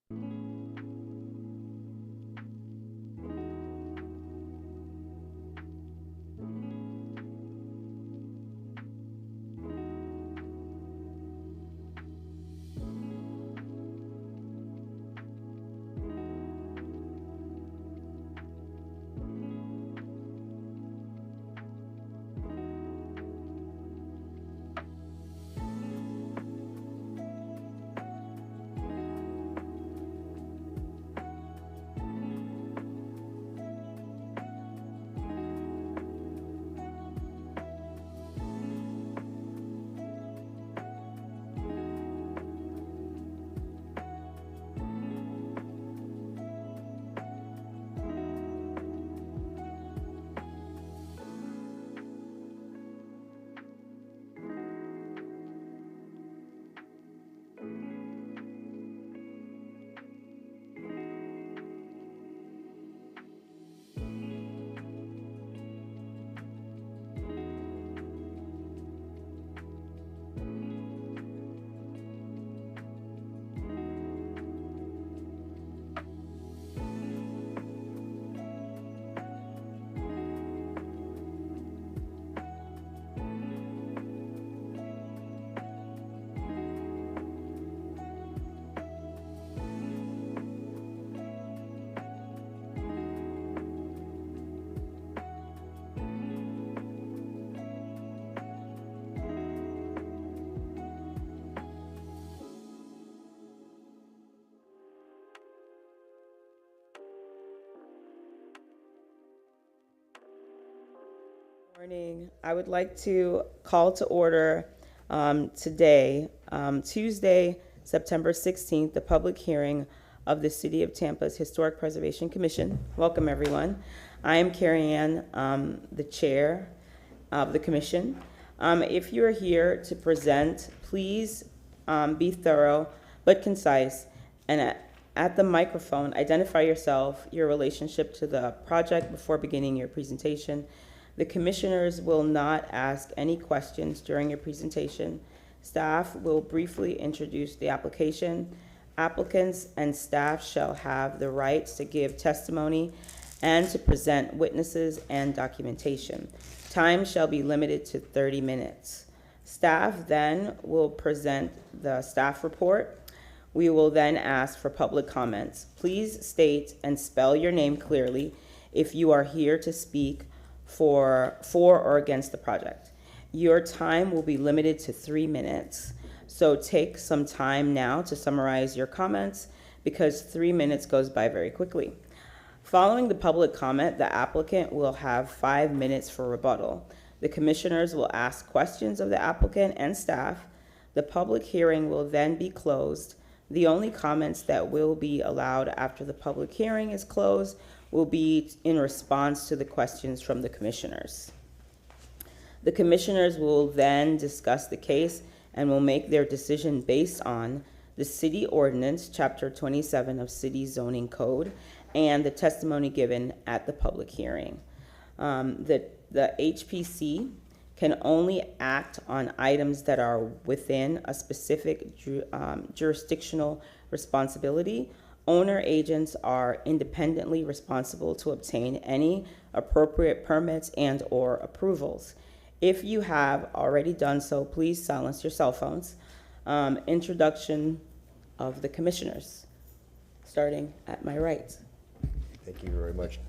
Morning. I would like to call to order today, Tuesday, September 16th, the public hearing of the City of Tampa's Historic Preservation Commission. Welcome, everyone. I am Carrie Ann, the chair of the commission. If you're here to present, please be thorough but concise, and at the microphone, identify yourself, your relationship to the project before beginning your presentation. The commissioners will not ask any questions during your presentation. Staff will briefly introduce the application. Applicants and staff shall have the rights to give testimony and to present witnesses and documentation. Time shall be limited to 30 minutes. Staff then will present the staff report. We will then ask for public comments. Please state and spell your name clearly if you are here to speak for or against the project. Your time will be limited to 3 minutes. So take some time now to summarize your comments because 3 minutes goes by very quickly. Following the public comment, the applicant will have 5 minutes for rebuttal. The commissioners will ask questions of the applicant and staff. The public hearing will then be closed. The only comments that will be allowed after the public hearing is closed will be in response to the questions from the commissioners. The commissioners will then discuss the case and will make their decision based on the city ordinance, chapter 27 of city zoning code, and the testimony given at the public hearing. The HPC can only act on items that are within a specific jurisdictional responsibility. Owner agents are independently responsible to obtain any appropriate permits and or approvals. If you have already done so, please silence your cell phones. Introduction of the commissioners, starting at my right. Thank you very much.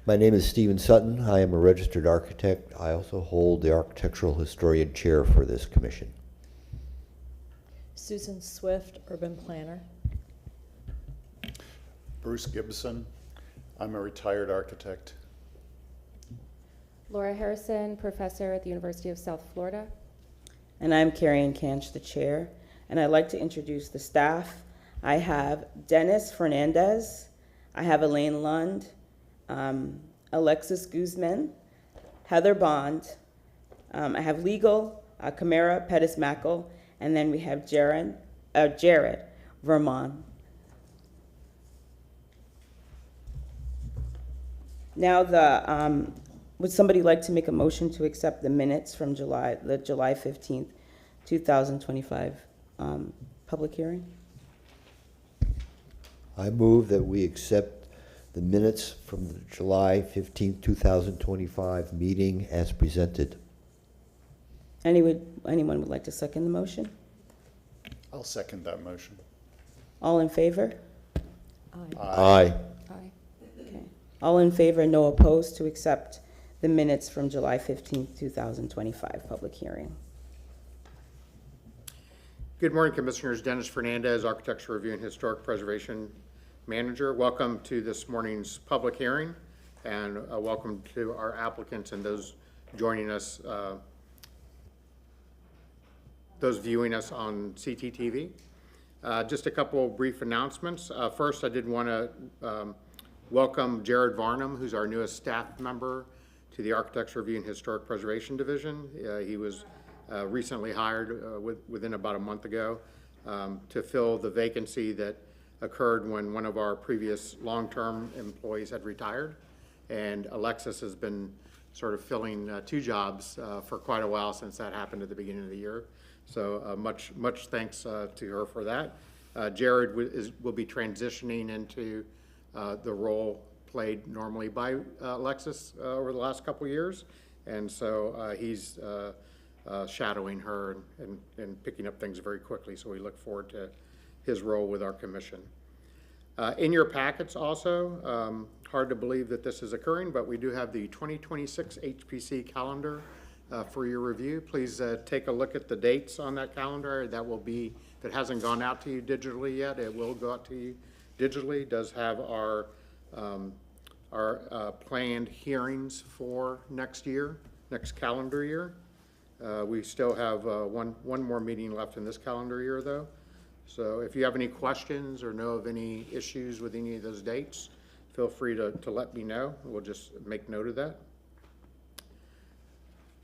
My name is Stephen Sutton. I am a registered architect. I also hold the architectural historian chair for this commission. Susan Swift, urban planner. Bruce Gibson. I'm a retired architect. Laura Harrison, professor at the University of South Florida. And I'm Carrie Ann Canch, the chair. And I'd like to introduce the staff. I have Dennis Fernandez. I have Elaine Lund, Alexis Guzman, Heather Bond. I have legal, Camara Pettis-Mackel, and then we have Jared Vermon. Now, would somebody like to make a motion to accept the minutes from the July 15th, 2025 public hearing? I move that we accept the minutes from the July 15th, 2025 meeting as presented. Anyone would like to second the motion? I'll second that motion. All in favor? Aye. Aye. Aye. Okay. All in favor, no opposed to accept the minutes from July 15th, 2025 public hearing. Good morning, Commissioners. Dennis Fernandez, Architectural Review and Historic Preservation Manager. Welcome to this morning's public hearing, and welcome to our applicants and those joining us, those viewing us on CTTV. Just a couple brief announcements. First, I did want to welcome Jared Varnum, who's our newest staff member to the Architectural Review and Historic Preservation Division. He was recently hired within about a month ago to fill the vacancy that occurred when one of our previous long-term employees had retired. And Alexis has been sort of filling two jobs for quite a while since that happened at the beginning of the year. So much thanks to her for that. Jared will be transitioning into the role played normally by Alexis over the last couple years. And so he's shadowing her and picking up things very quickly. So we look forward to his role with our commission. In your packets also, hard to believe that this is occurring, but we do have the 2026 HPC calendar for your review. Please take a look at the dates on that calendar. That will be, if it hasn't gone out to you digitally yet, it will go out to you digitally. It does have our planned hearings for next year, next calendar year. We still have one more meeting left in this calendar year, though. So if you have any questions or know of any issues with any of those dates, feel free to let me know. We'll just make note of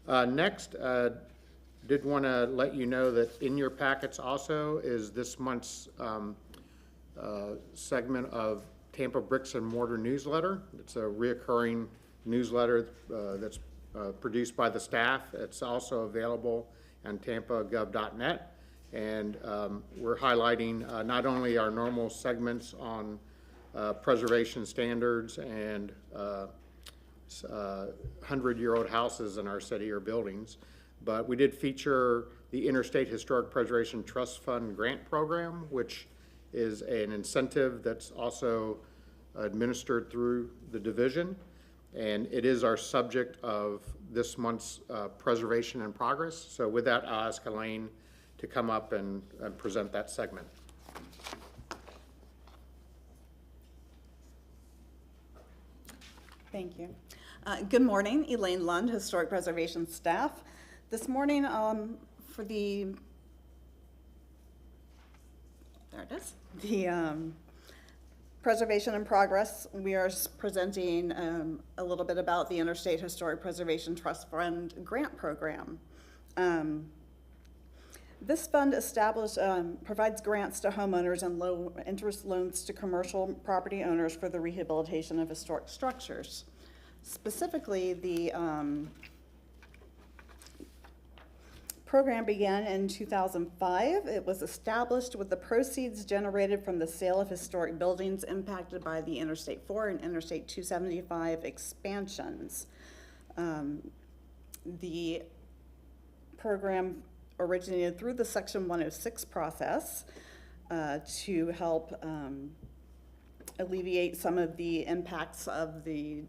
that. Next, did want to let you know that in your packets also is this month's segment of Tampa Bricks and Mortar newsletter. It's a reoccurring newsletter that's produced by the staff. It's also available on tampagov.net. And we're highlighting not only our normal segments on preservation standards and 100-year-old houses in our city or buildings, but we did feature the Interstate Historic Preservation Trust Fund grant program, which is an incentive that's also administered through the division. And it is our subject of this month's Preservation in Progress. So with that, I'll ask Elaine to come up and present that segment. Thank you. Good morning, Elaine Lund, Historic Preservation staff. This morning for the Preservation in Progress, we are presenting a little bit about the Interstate Historic Preservation Trust Fund grant program. This fund provides grants to homeowners and low-interest loans to commercial property owners for the rehabilitation of historic structures. Specifically, the program began in 2005. It was established with the proceeds generated from the sale of historic buildings impacted by the Interstate 4 and Interstate 275 expansions. The program originated through the Section 106 process to help alleviate some of the impacts of the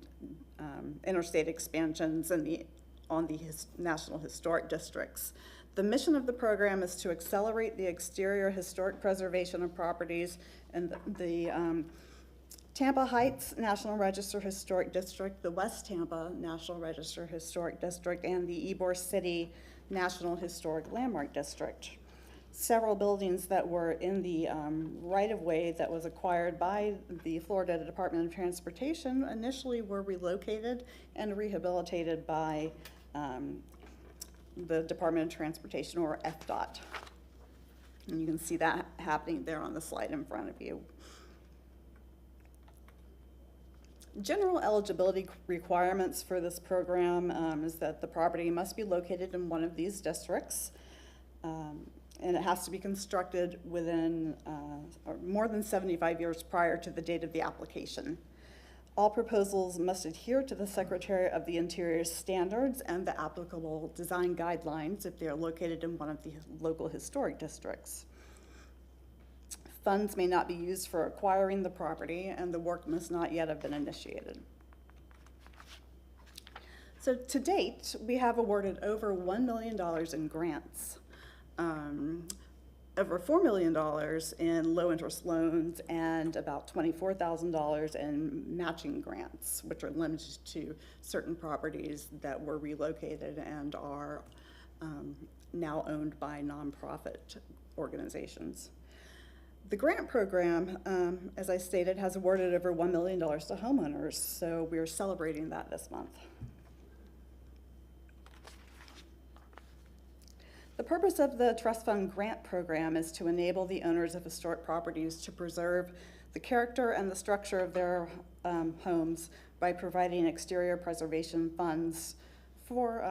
interstate expansions and on the National Historic Districts. The mission of the program is to accelerate the exterior historic preservation of properties in the Tampa Heights National Register Historic District, the West Tampa National Register Historic District, and the Ybor City National Historic Landmark District. Several buildings that were in the right-of-way that was acquired by the Florida Department of Transportation initially were relocated and rehabilitated by the Department of Transportation, or FDOT. And you can see that happening there on the slide in front of you. General eligibility requirements for this program is that the property must be located in one of these districts. and it has to be constructed within or more than 75 years prior to the date of the application. All proposals must adhere to the Secretary of the Interior's standards and the applicable design guidelines if they are located in one of the local historic districts. Funds may not be used for acquiring the property, and the work must not yet have been initiated. So to date, we have awarded over $1 million in grants, over $4 million in low-interest loans, and about $24,000 in matching grants, which are limited to certain properties that were relocated and are now owned by nonprofit organizations. The grant program, as I stated, has awarded over $1 million to homeowners, so we're celebrating that this month. The purpose of the Trust Fund Grant Program is to enable the owners of historic properties to preserve the character and the structure of their homes by providing exterior preservation funds for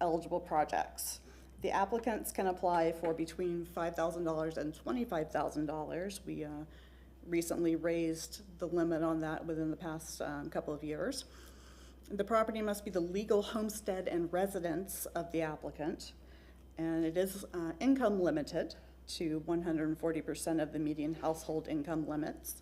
eligible projects. The applicants can apply for between $5,000 and $25,000. We recently raised the limit on that within the past couple of years. The property must be the legal homestead and residence of the applicant, and it is income limited to 140% of the median household income limits.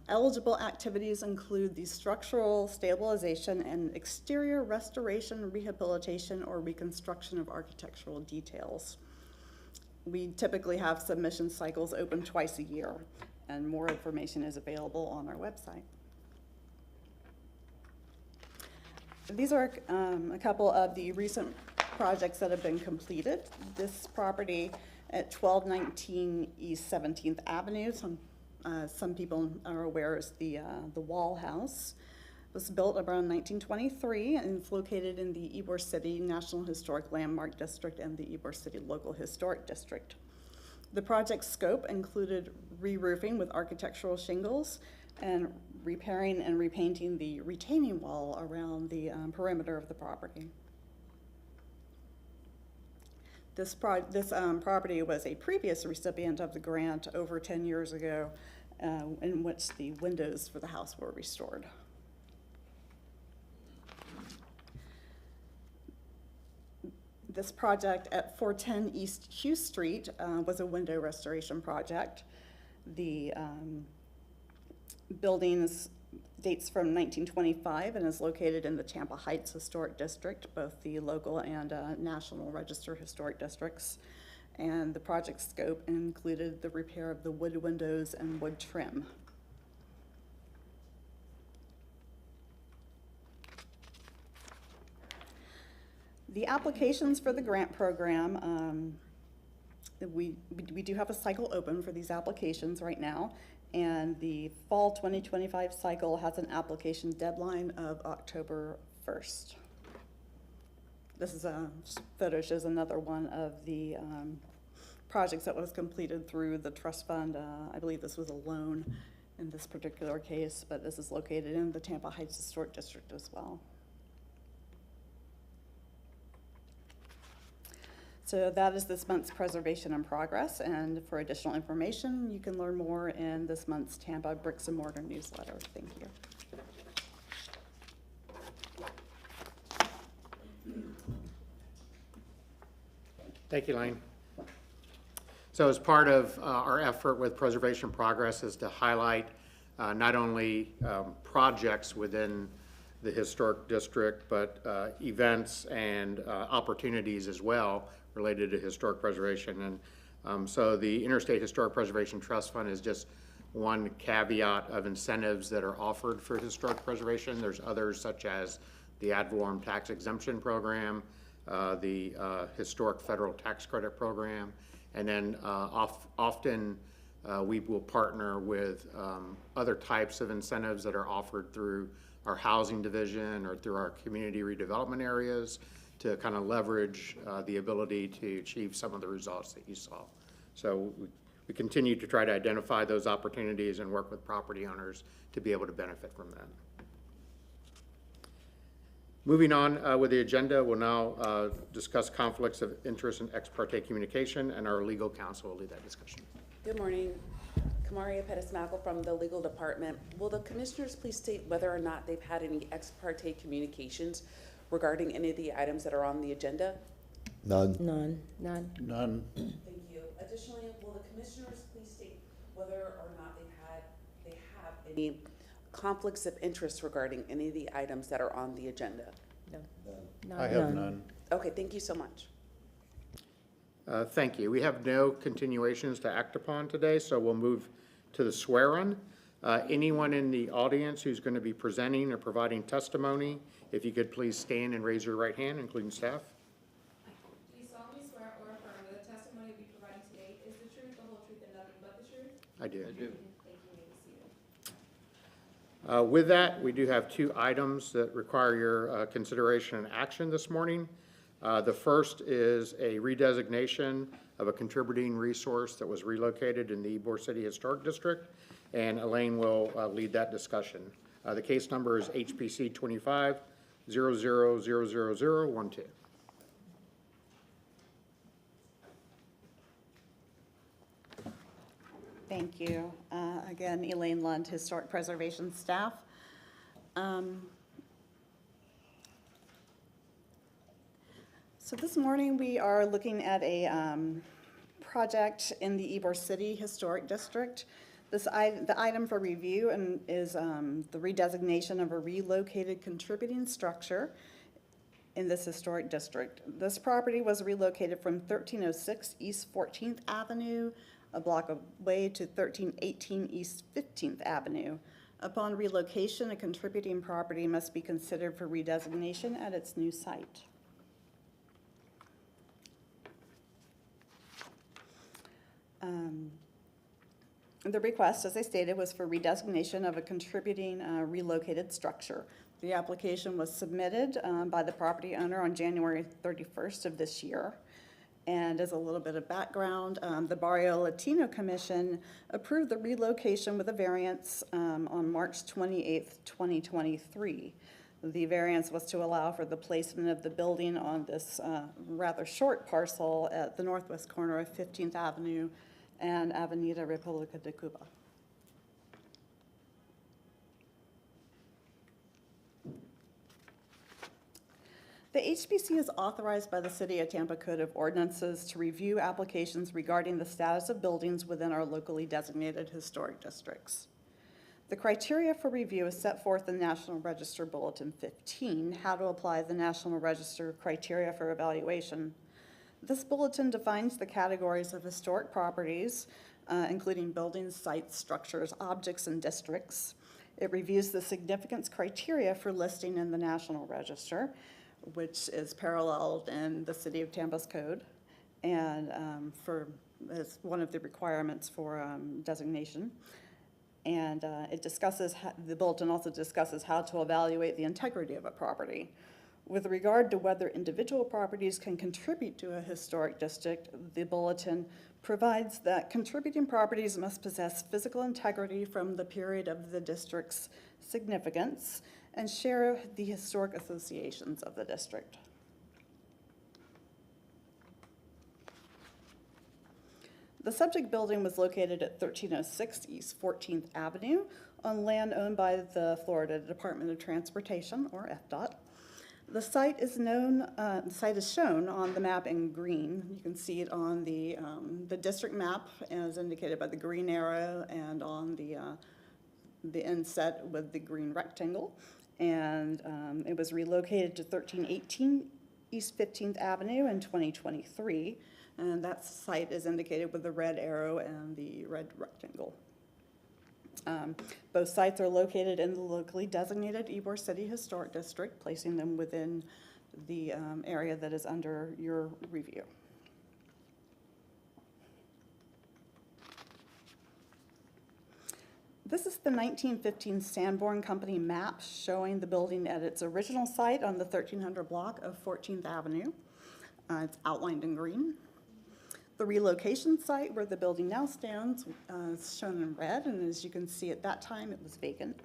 Eligible activities include the structural stabilization and exterior restoration, rehabilitation, or reconstruction of architectural details. We typically have submission cycles open twice a year, and more information is available on our website. These are a couple of the recent projects that have been completed. This property at 1219 East 17th Avenue, some people are aware, is the Wall House. It was built around 1923 and it's located in the Ybor City National Historic Landmark District and the Ybor City Local Historic District. The project's scope included re-roofing with architectural shingles and repairing and repainting the retaining wall around the perimeter of the property. This property was a previous recipient of the grant over 10 years ago, in which the windows for the house were restored. This project at 410 East Hugh Street was a window restoration project. The building dates from 1925 and is located in the Tampa Heights Historic District, both the local and National Register historic districts. And the project scope included the repair of the wood windows and wood trim. The applications for the grant program, we do have a cycle open for these applications right now, and the fall 2025 cycle has an application deadline of October 1st. This is a photo shows another one of the projects that was completed through the trust fund. I believe this was a loan in this particular case, but this is located in the Tampa Heights Historic District as well. So that is this month's Preservation in Progress, and for additional information, you can learn more in this month's Tampa Bricks and Mortar newsletter. Thank you. Thank you, Lane. So as part of our effort with Preservation Progress is to highlight not only projects within the historic district, but events and opportunities as well related to historic preservation. And so the Interstate Historic Preservation Trust Fund is just one caveat of incentives that are offered for historic preservation. There's others such as the ad valorem tax exemption program, the historic federal tax credit program, and then often we will partner with other types of incentives that are offered through our housing division or through our community redevelopment areas to kind of leverage the ability to achieve some of the results that you saw. So we continue to try to identify those opportunities and work with property owners to be able to benefit from that. Moving on with the agenda, we'll now discuss conflicts of interest and ex parte communication, and our legal counsel will lead that discussion. Good morning. Kamaria Pettis-Mackel from the Legal Department. Will the commissioners please state whether or not they've had any ex parte communications regarding any of the items that are on the agenda? None. None. None. None. Thank you. Additionally, will the commissioners please state whether or not they have any conflicts of interest regarding any of the items that are on the agenda? None. I have None. none. Okay, thank you so much. Thank you. We have no continuations to act upon today, so we'll move to the swear-in. Anyone in the audience who's going to be presenting or providing testimony, if you could please stand and raise your right hand, including staff. Do you solemnly swear or affirm that the testimony you'll be providing today is the truth, the whole truth, and nothing but the truth? I do. Thank you. You may be seated. With that, we do have two items that require your consideration and action this morning. The first is a redesignation of a contributing resource that was relocated in the Ybor City Historic District, and Elaine will lead that discussion. The case number is HPC 25-000012. Thank you. Again, Elaine Lund, Historic Preservation Staff. So this morning, we are looking at a project in the Ybor City Historic District. The item for review is the redesignation of a relocated contributing structure in this historic district. This property was relocated from 1306 East 14th Avenue, a block away, to 1318 East 15th Avenue. Upon relocation, a contributing property must be considered for redesignation at its new site. The request, as I stated, was for redesignation of a contributing relocated structure. The application was submitted by the property owner on January 31st of this year. And as a little bit of background, the Barrio Latino Commission approved the relocation with a variance on March 28th, 2023. The variance was to allow for the placement of the building on this rather short parcel at the northwest corner of 15th Avenue and Avenida República de Cuba. The HPC is authorized by the City of Tampa Code of Ordinances to review applications regarding the status of buildings within our locally designated historic districts. The criteria for review is set forth in National Register Bulletin 15, How to Apply the National Register Criteria for Evaluation. This bulletin defines the categories of historic properties, including buildings, sites, structures, objects, and districts. It reviews the significance criteria for listing in the National Register, which is paralleled in the City of Tampa's code, and as one of the requirements for designation. And the bulletin also discusses how to evaluate the integrity of a property. With regard to whether individual properties can contribute to a historic district, the bulletin provides that contributing properties must possess physical integrity from the period of the district's significance and share the historic associations of the district. The subject building was located at 1306 East 14th Avenue on land owned by the Florida Department of Transportation, or FDOT. The site is shown on the map in green. You can see it on the district map as indicated by the green arrow, and on the inset with the green rectangle. And it was relocated to 1318 East 15th Avenue in 2023. And that site is indicated with the red arrow and the red rectangle. Both sites are located in the locally designated Ybor City Historic District, placing them within the area that is under your review. This is the 1915 Sanborn Company map showing the building at its original site on the 1300 block of 14th Avenue. It's outlined in green. The relocation site where the building now stands is shown in red, and as you can see at that time, it was vacant.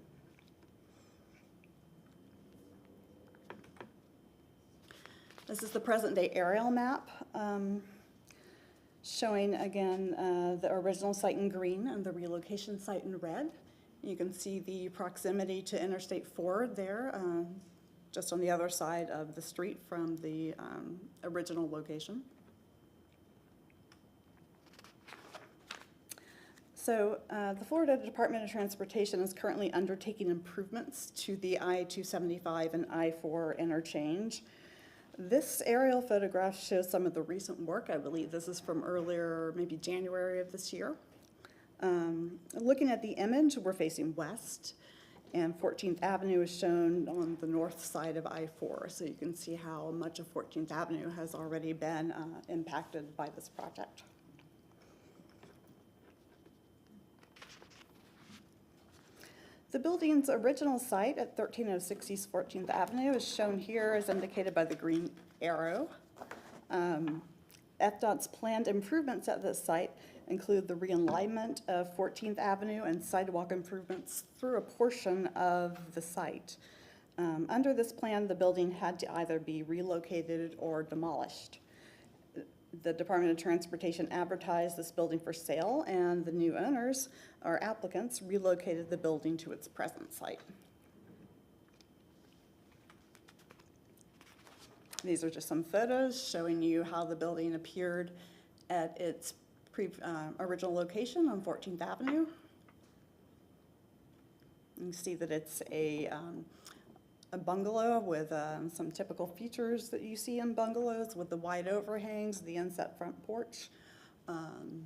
This is the present-day aerial map, showing again the original site in green and the relocation site in red. You can see the proximity to Interstate 4 there, just on the other side of the street from the original location. So the Florida Department of Transportation is currently undertaking improvements to the I-275 and I-4 interchange. This aerial photograph shows some of the recent work. I believe this is from earlier, maybe January of this year. Looking at the image, we're facing west, and 14th Avenue is shown on the north side of I-4. So you can see how much of 14th Avenue has already been impacted by this project. The building's original site at 1306 East 14th Avenue is shown here as indicated by the green arrow. FDOT's planned improvements at this site include the realignment of 14th Avenue and sidewalk improvements through a portion of the site. Under this plan, the building had to either be relocated or demolished. The Department of Transportation advertised this building for sale, and the new owners, or applicants, relocated the building to its present site. These are just some photos showing you how the building appeared at its original location on 14th Avenue. You can see that it's a bungalow with some typical features that you see in bungalows, with the wide overhangs, the inset front porch, and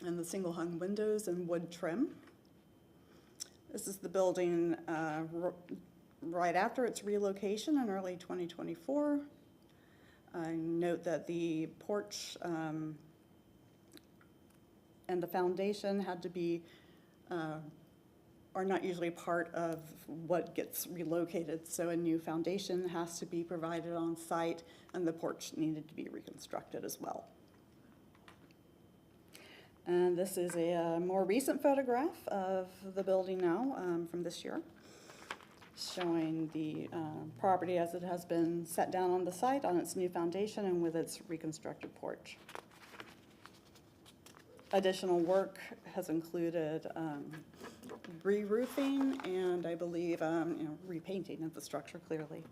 the single hung windows and wood trim. This is the building right after its relocation in early 2024. I note that the porch and the foundation had to be are not usually part of what gets relocated. So a new foundation has to be provided on site, and the porch needed to be reconstructed as well. And this is a more recent photograph of the building now from this year, showing the property as it has been set down on the site on its new foundation and with its reconstructed porch. Additional work has included re-roofing and I believe repainting of the structure clearly.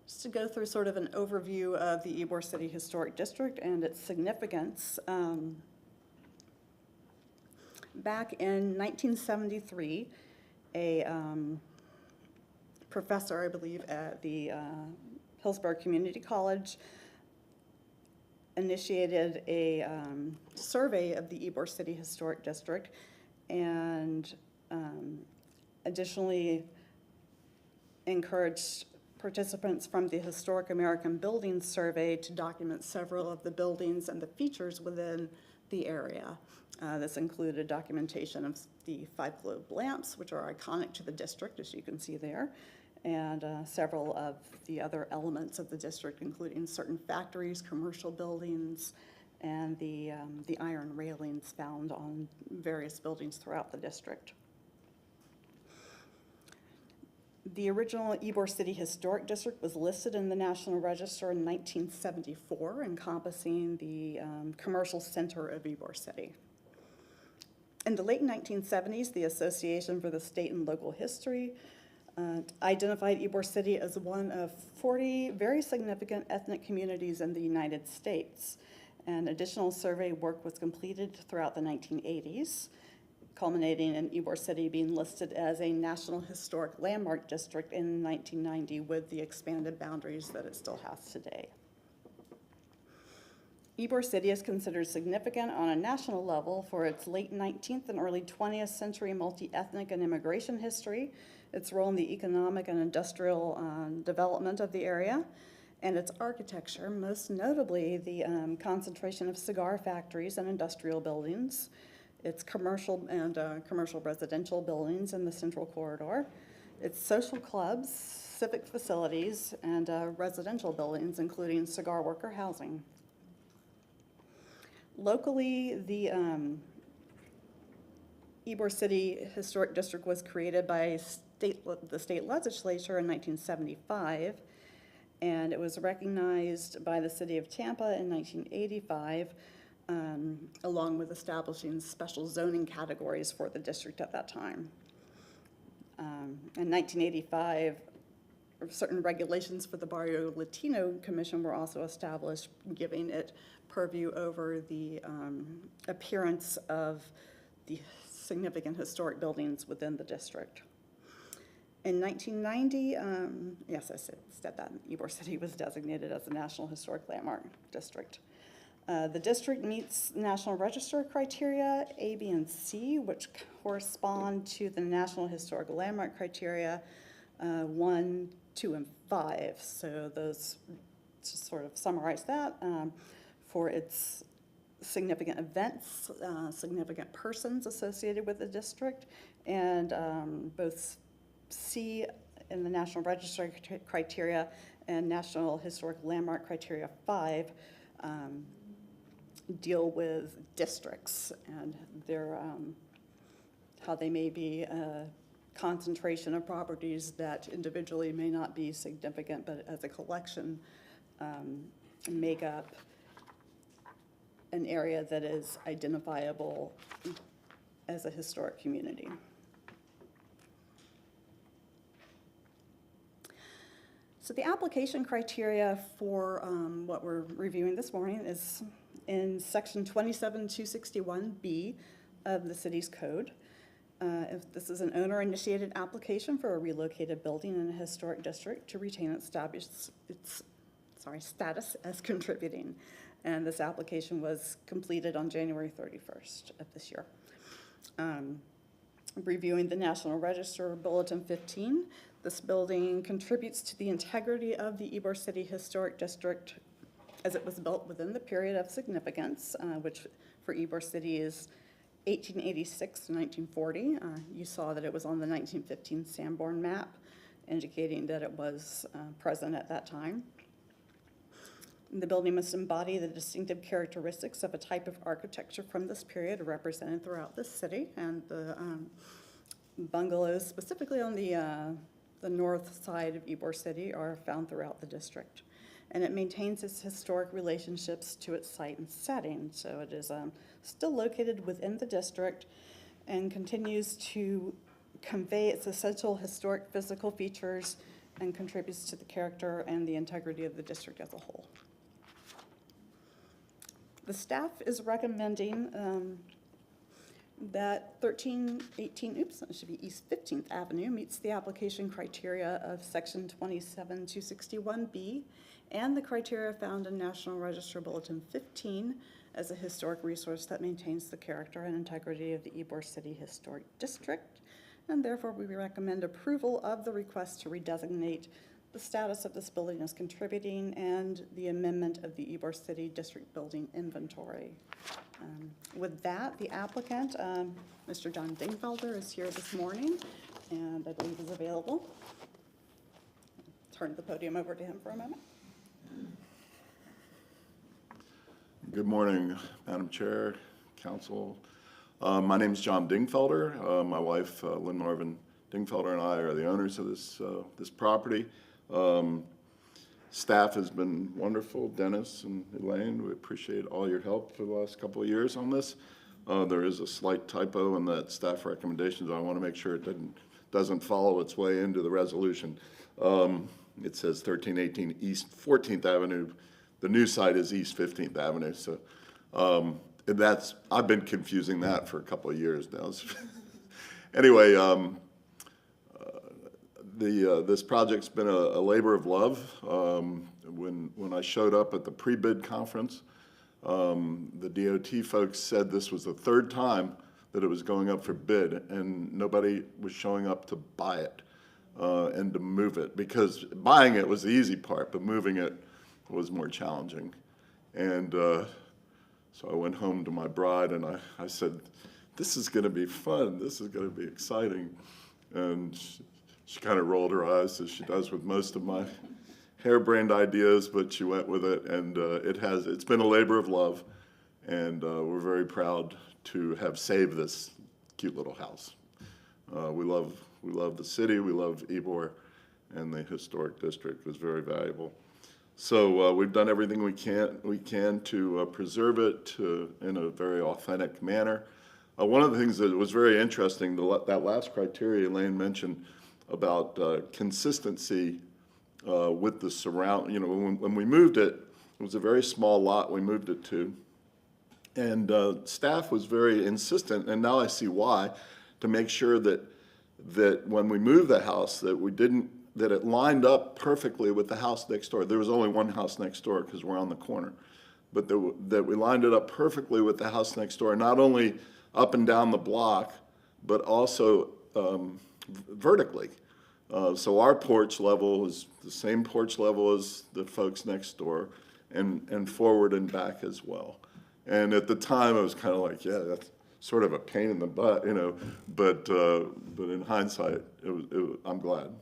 Just to go through sort of an overview of the Ybor City Historic District and its significance. Back in 1973, a professor, I believe, at the Hillsborough Community College initiated a survey of the Ybor City Historic District, and additionally encouraged participants from the Historic American Buildings Survey to document several of the buildings and the features within the area. This included documentation of the 5 globe lamps, which are iconic to the district, as you can see there, and several of the other elements of the district, including certain factories, commercial buildings, and the iron railings found on various buildings throughout the district. The original Ybor City Historic District was listed in the National Register in 1974, encompassing the commercial center of Ybor City. In the late 1970s, the Association for the State and Local History identified Ybor City as one of 40 very significant ethnic communities in the United States. And additional survey work was completed throughout the 1980s, culminating in Ybor City being listed as a National Historic Landmark District in 1990 with the expanded boundaries that it still has today. Ybor City is considered significant on a national level for its late 19th and early 20th century multi-ethnic and immigration history, its role in the economic and industrial development of the area, and its architecture, most notably the concentration of cigar factories and industrial buildings, its commercial and commercial residential buildings in the Central Corridor, its social clubs, civic facilities, and residential buildings, including cigar worker housing. Locally, the Ybor City Historic District was created by the state legislature in 1975, and it was recognized by the city of Tampa in 1985, along with establishing special zoning categories for the district at that time. In 1985, certain regulations for the Barrio Latino Commission were also established, giving it purview over the appearance of the significant historic buildings within the district. In 1990, yes, I said that, Ybor City was designated as a National Historic Landmark District. The district meets National Register criteria A, B, and C, which correspond to the National Historic Landmark criteria 1, 2, and 5. So those, to sort of summarize that, for its significant events, significant persons associated with the district, and both C in the National Register criteria and National Historic Landmark criteria 5 deal with districts and their how they may be a concentration of properties that individually may not be significant, but as a collection make up an area that is identifiable as a historic community. So the application criteria for what we're reviewing this morning is in section 27261B of the city's code. If this is an owner-initiated application for a relocated building in a historic district to retain its status as contributing. And this application was completed on January 31st of this year. Reviewing the National Register Bulletin 15, this building contributes to the integrity of the Ybor City Historic District as it was built within the period of significance, which for Ybor City is 1886 to 1940. You saw that it was on the 1915 Sanborn map, indicating that it was present at that time. The building must embody the distinctive characteristics of a type of architecture from this period represented throughout the city, and the bungalows, specifically on the north side of Ybor City, are found throughout the district. And it maintains its historic relationships to its site and setting. So it is still located within the district and continues to convey its essential historic physical features and contributes to the character and the integrity of the district as a whole. The staff is recommending that 1318, it should be East 15th Avenue, meets the application criteria of section 27261B and the criteria found in National Register Bulletin 15 as a historic resource that maintains the character and integrity of the Ybor City Historic District. And therefore, we recommend approval of the request to redesignate the status of this building as contributing and the amendment of the Ybor City District Building Inventory. With that, the applicant, Mr. John Dingfelder, is here this morning and I believe is available. Turn the podium over to him for a moment. Good morning, Madam Chair, Council. My name is John Dingfelder. My wife, Lynn Marvin Dingfelder, and I are the owners of this property. Staff has been wonderful, Dennis and Elaine. We appreciate all your help for the last couple of years on this. There is a slight typo in that staff recommendations. I want to make sure it doesn't follow its way into the resolution. It says 1318 East 14th Avenue. The new site is East 15th Avenue. So I've been confusing that for a couple of years now. Anyway, this project's been a labor of love. When I showed up at the pre-bid conference, the DOT folks said this was the third time that it was going up for bid, and nobody was showing up to buy it and to move it, because buying it was the easy part, but moving it was more challenging. And so I went home to my bride and I said, this is going to be fun. This is going to be exciting. And she kind of rolled her eyes, as she does with most of my harebrained ideas, but she went with it, and it's been a labor of love, and we're very proud to have saved this cute little house. We love We love the city, we love Ybor, and the historic district was very valuable. So we've done everything we can to preserve it in a very authentic manner. One of the things that was very interesting, that last criteria Elaine mentioned about consistency with the surround, you know, when we moved it, it was a very small lot we moved it to. And staff was very insistent, and now I see why, to make sure that when we moved the house, that it lined up perfectly with the house next door. There was only one house next door because we're on the corner. But that we lined it up perfectly with the house next door, not only up and down the block, but also vertically. So our porch level is the same porch level as the folks next door, and forward and back as well. And at the time, I was kind of like, yeah, that's sort of a pain in the butt, you know. But in hindsight, I'm glad,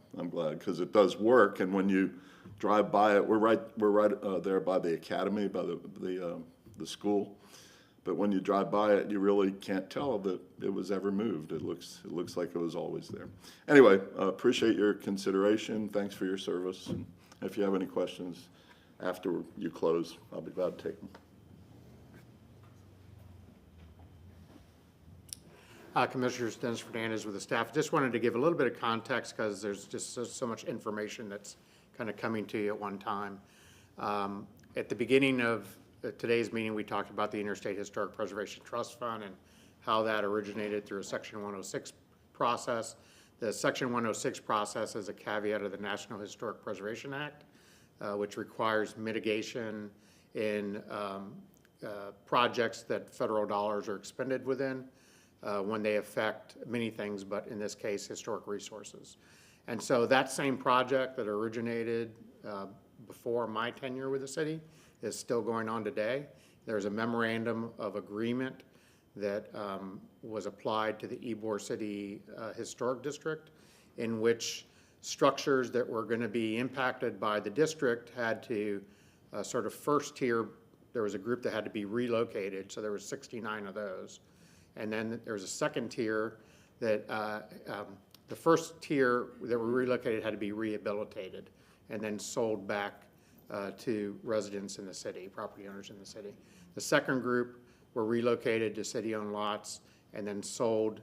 because it does work. And when you drive by it, we're right there by the academy, by the school. But when you drive by it, you really can't tell that it was ever moved. It looks like it was always there. Anyway, appreciate your consideration. Thanks for your service. And if you have any questions after you close, I'll be glad to take them. Commissioners, Dennis Fernandez with the staff. Just wanted to give a little bit of context because there's just so much information that's kind of coming to you at one time. At the beginning of today's meeting, we talked about the Interstate Historic Preservation Trust Fund and how that originated through a Section 106 process. The Section 106 process is a caveat of the National Historic Preservation Act, which requires mitigation in projects that federal dollars are expended within when they affect many things, but in this case, historic resources. And so that same project that originated before my tenure with the city is still going on today. There's a memorandum of agreement that was applied to the Ybor City Historic District, in which structures that were going to be impacted by the district had to sort of first tier. There was a group that had to be relocated, so there were 69 of those. And then there was a second tier that the first tier that were relocated had to be rehabilitated and then sold back to residents in the city, property owners in the city. The second group were relocated to city-owned lots and then sold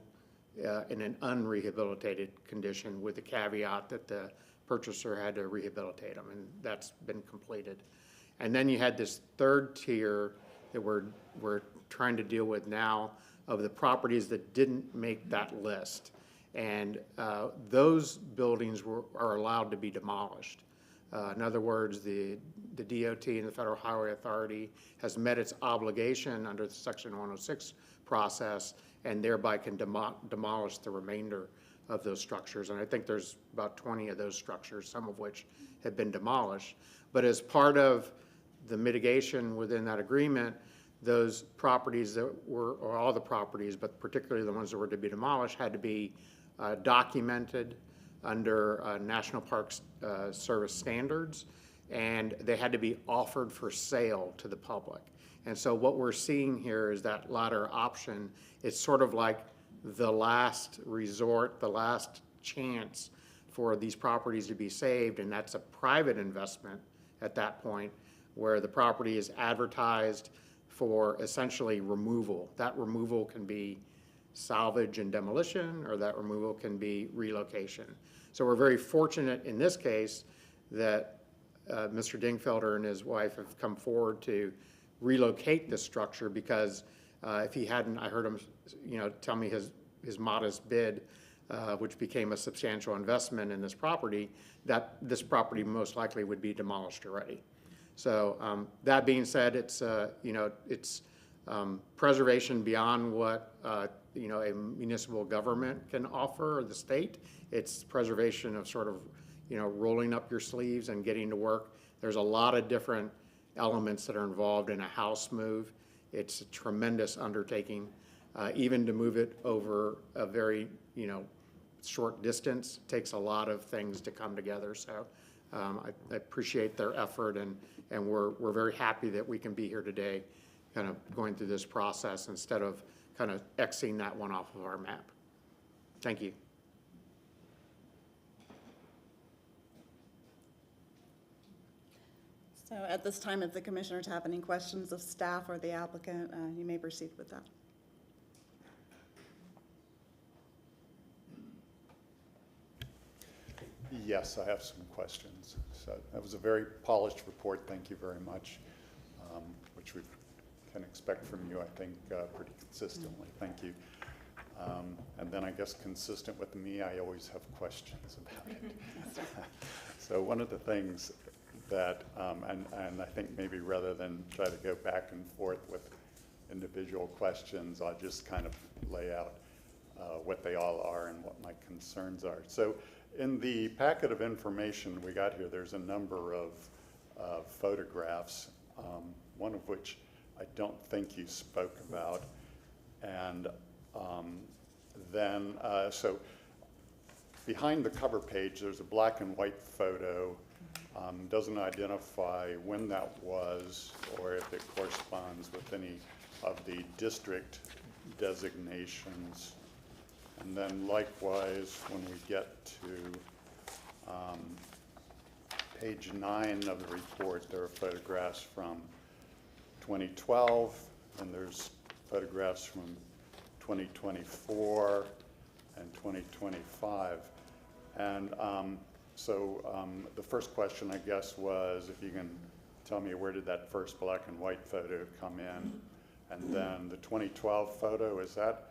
in an unrehabilitated condition with the caveat that the purchaser had to rehabilitate them, and that's been completed. And then you had this third tier that we're trying to deal with now of the properties that didn't make that list. And those buildings are allowed to be demolished. In other words, the DOT and the Federal Highway Authority has met its obligation under the Section 106 process and thereby can demolish the remainder of those structures. And I think there's about 20 of those structures, some of which have been demolished. But as part of the mitigation within that agreement, those properties that were, or all the properties, but particularly the ones that were to be demolished, had to be documented under National Parks Service standards, and they had to be offered for sale to the public. And so what we're seeing here is that latter option. It's sort of like the last resort, the last chance for these properties to be saved, and that's a private investment at that point, where the property is advertised for essentially removal. That removal can be salvage and demolition, or that removal can be relocation. So we're very fortunate in this case that Mr. Dingfelder and his wife have come forward to relocate this structure, because if he hadn't, I heard him, tell me his modest bid, which became a substantial investment in this property, that this property most likely would be demolished already. So that being said, it's preservation beyond what a municipal government can offer, or the state. It's preservation of sort of rolling up your sleeves and getting to work. There's a lot of different elements that are involved in a house move. It's a tremendous undertaking. Even to move it over a very short distance takes a lot of things to come together. So I appreciate their effort, and we're very happy that we can be here today kind of going through this process instead of kind of Xing that one off of our map. Thank you. So at this time, if the commissioners have any questions of staff or the applicant, you may proceed with that. Yes, I have some questions. So that was a very polished report. Thank you very much, which we can expect from you, I think, pretty consistently. Thank you. And then I guess consistent with me, I always have questions about it. So one of the things that, and I think maybe rather than try to go back and forth with individual questions, I'll just kind of lay out what they all are and what my concerns are. So in the packet of information we got here, there's a number of photographs, one of which I don't think you spoke about. And so behind the cover page, there's a black and white photo. Doesn't identify when that was or if it corresponds with any of the district designations. And then likewise, when we get to page 9 of the report, there are photographs from 2012, and there's photographs from 2024 and 2025. And the first question, I guess, was if you can tell me where did that first black and white photo come in? And then the 2012 photo, is that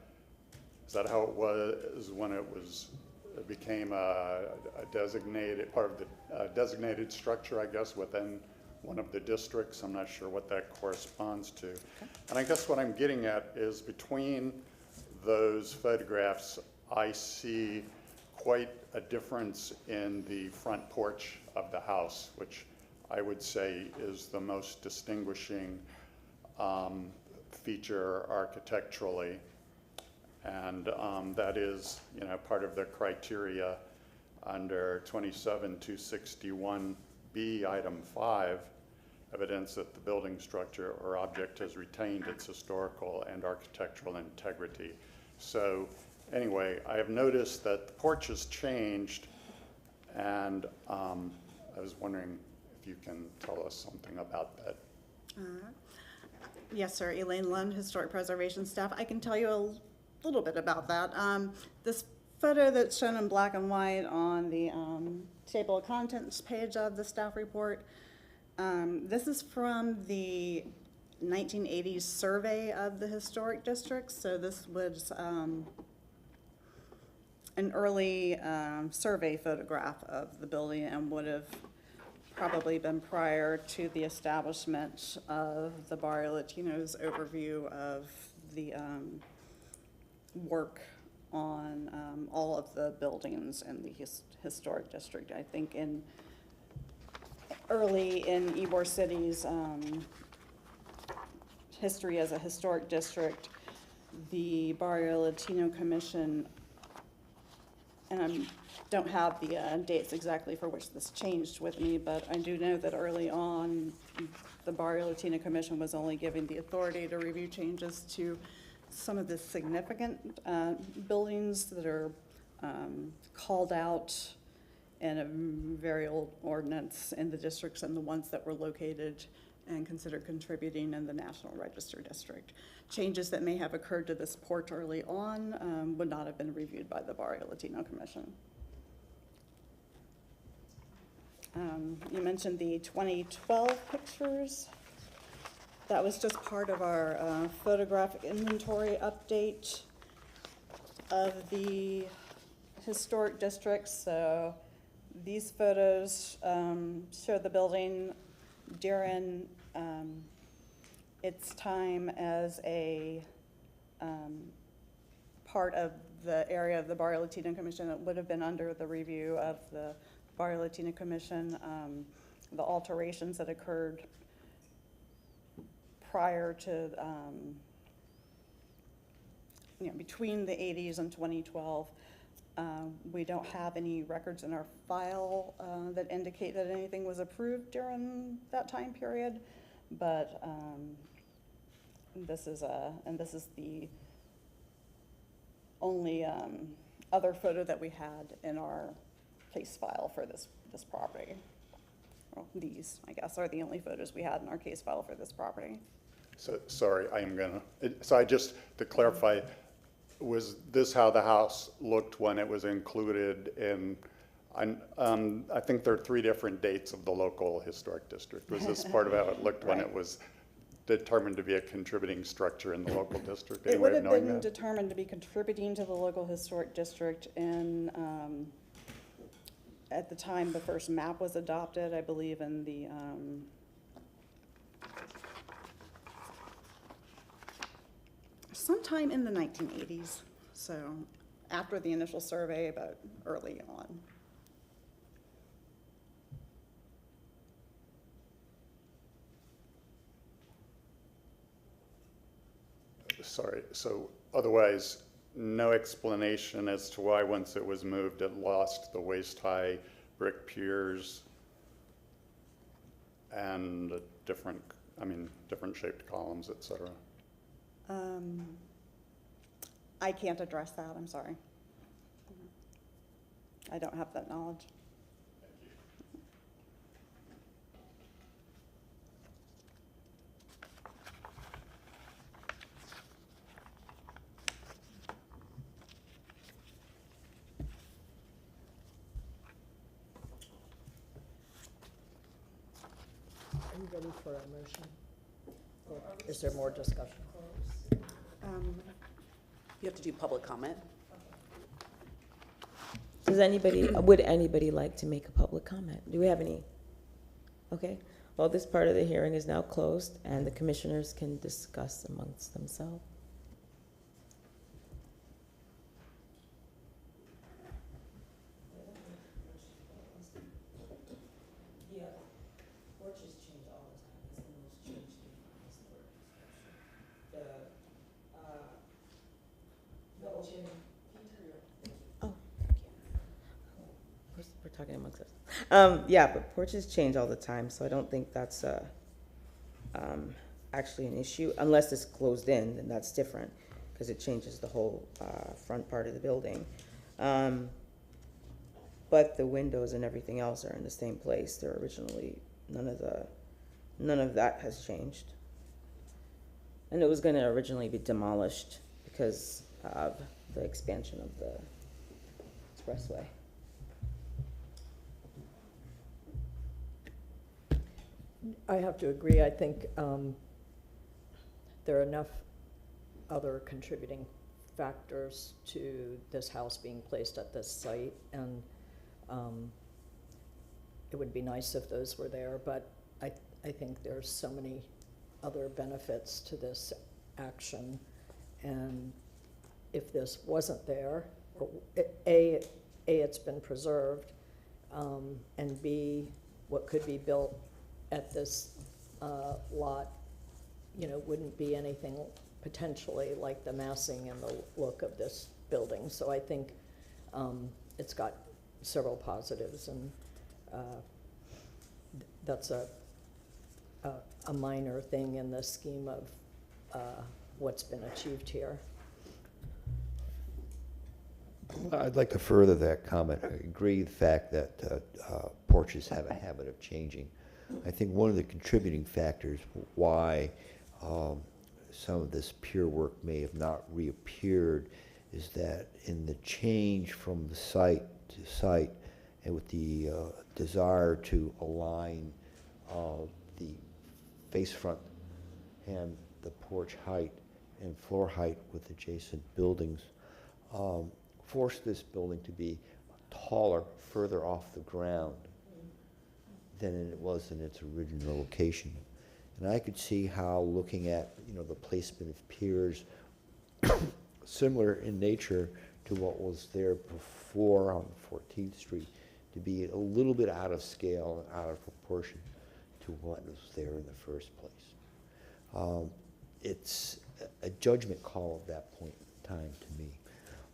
how it was when it became a designated, part of the designated structure, I guess, within one of the districts? I'm not sure what that corresponds to. Okay. And I guess what I'm getting at is between those photographs, I see quite a difference in the front porch of the house, which I would say is the most distinguishing feature architecturally. And that is, part of the criteria under 27261B, item 5, evidence that the building structure or object has retained its historical and architectural integrity. So anyway, I have noticed that the porch has changed, and I was wondering if you can tell us something about that. Yes, sir. Elaine Lund, Historic Preservation Staff. I can tell you a little bit about that. This photo that's shown in black and white on the table of contents page of the staff report, this is from the 1980s survey of the historic districts. So this was an early survey photograph of the building and would have probably been prior to the establishment of the Barrio Latino's overview of the work on all of the buildings in the historic district. I think early in Ybor City's history as a historic district, the Barrio Latino Commission, and I don't have the dates exactly for which this changed with me, but I do know that early on, the Barrio Latino Commission was only given the authority to review changes to some of the significant buildings that are called out in a very old ordinance in the districts and the ones that were located and considered contributing in the National Register District. Changes that may have occurred to this porch early on would not have been reviewed by the Barrio Latino Commission. You mentioned the 2012 pictures. That was just part of our photographic inventory update of the historic districts. So these photos show the building during its time as a part of the area of the Barrio Latino Commission. It would have been under the review of the Barrio Latino Commission. The alterations that occurred prior to, between the 80s and 2012, we don't have any records in our file that indicate that anything was approved during that time period, but this is the only other photo that we had in our case file for this property well, these, I guess, are the only photos we had in our case file for this property. So, sorry, so I just, to clarify, was this how the house looked when it was included in, I think there are 3 different dates of the local historic district. Was this part of how it looked when it was determined to be a contributing structure in the local district? It Any would way of have knowing been that? determined to be contributing to the local historic district in, at the time the first map was adopted, I believe in the, sometime in the 1980s, so after the initial survey, but early on. Sorry, so otherwise, no explanation as to why once it was moved, it lost the waist-high brick piers and a different shaped columns, et cetera. I can't address that, I'm sorry. I don't have that knowledge. Are you ready for a motion? Or is there more discussion? You have to do public comment. Would anybody like to make a public comment? Do we have any? Okay, well, this part of the hearing is now closed, and the commissioners can discuss amongst themselves. We're talking amongst us. Yeah, but porches change all the time, so I don't think that's actually an issue. Unless it's closed in, then that's different, because it changes the whole front part of the building. But the windows and everything else are in the same place. They're originally, none of that has changed. And it was gonna originally be demolished because of the expansion of the expressway. I have to agree. I think there are enough other contributing factors to this house being placed at this site, and it would be nice if those were there, but I think there's so many other benefits to this action, and if this wasn't there, or A, it's been preserved, and B, what could be built at this lot, wouldn't be anything potentially like the massing and the look of this building. So I think it's got several positives, and that's a minor thing in the scheme of what's been achieved here. I'd like to further that comment. I agree with the fact that porches have a habit of changing. I think one of the contributing factors why some of this pier work may have not reappeared is that in the change from the site to site, and with the desire to align the face front and the porch height and floor height with adjacent buildings, forced this building to be taller, further off the ground than it was in its original location. And I could see how looking at, the placement of piers similar in nature to what was there before on 14th Street to be a little bit out of scale and out of proportion to what was there in the first place. It's a judgment call at that point in time to me.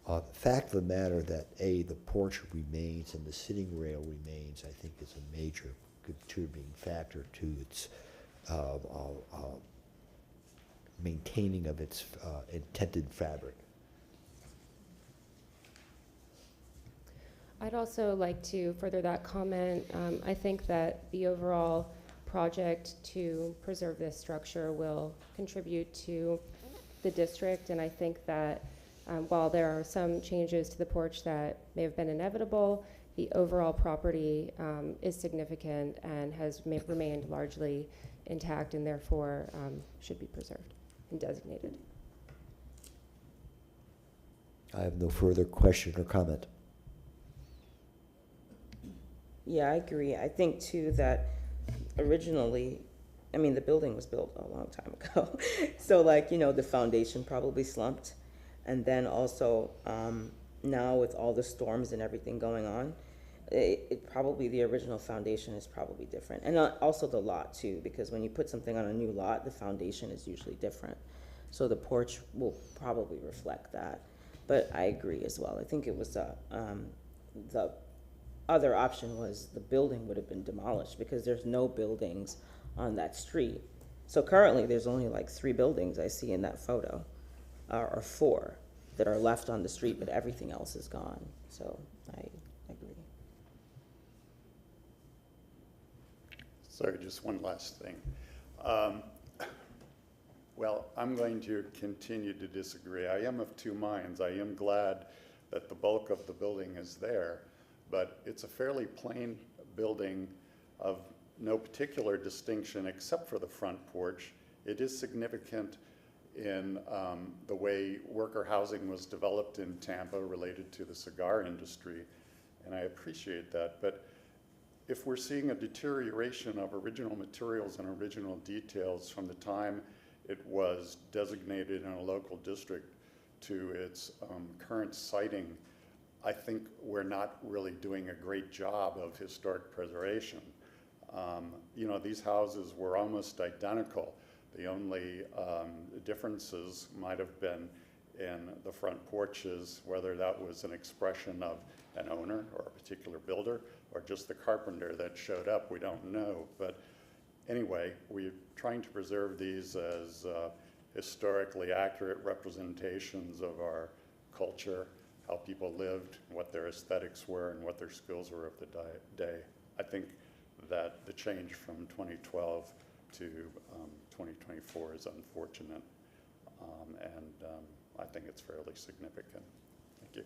The fact of the matter that the porch remains and the sitting rail remains, I think, is a major contributing factor to its maintaining of its intended fabric. I'd also like to further that comment. I think that the overall project to preserve this structure will contribute to the district, and I think that while there are some changes to the porch that may have been inevitable, the overall property is significant and has remained largely intact and therefore should be preserved and designated. I have no further question or comment. Yeah, I agree. I think too that originally, I mean, the building was built a long time ago. So like, you know, the foundation probably slumped. And then also, now with all the storms and everything going on, it probably, the original foundation is probably different. And also the lot too, because when you put something on a new lot, the foundation is usually different. So the porch will probably reflect that. But I agree as well. I think it was the other option was the building would have been demolished because there's no buildings on that street. So currently there's only like 3 buildings I see in that photo, or 4 that are left on the street, but everything else is gone. So I agree. Sorry, just one last thing. Well, I'm going to continue to disagree. I am of two minds. I am glad that the bulk of the building is there, but it's a fairly plain building of no particular distinction except for the front porch. It is significant in the way worker housing was developed in Tampa related to the cigar industry, and I appreciate that. But if we're seeing a deterioration of original materials and original details from the time it was designated in a local district to its current siting, I think we're not really doing a great job of historic preservation. You know, these houses were almost identical. The only differences might have been in the front porches, whether that was an expression of an owner or a particular builder or just the carpenter that showed up, we don't know. But anyway, we're trying to preserve these as historically accurate representations of our culture, how people lived, what their aesthetics were, and what their skills were of the day. I think that the change from 2012 to 2024 is unfortunate, and I think it's fairly significant. Thank you.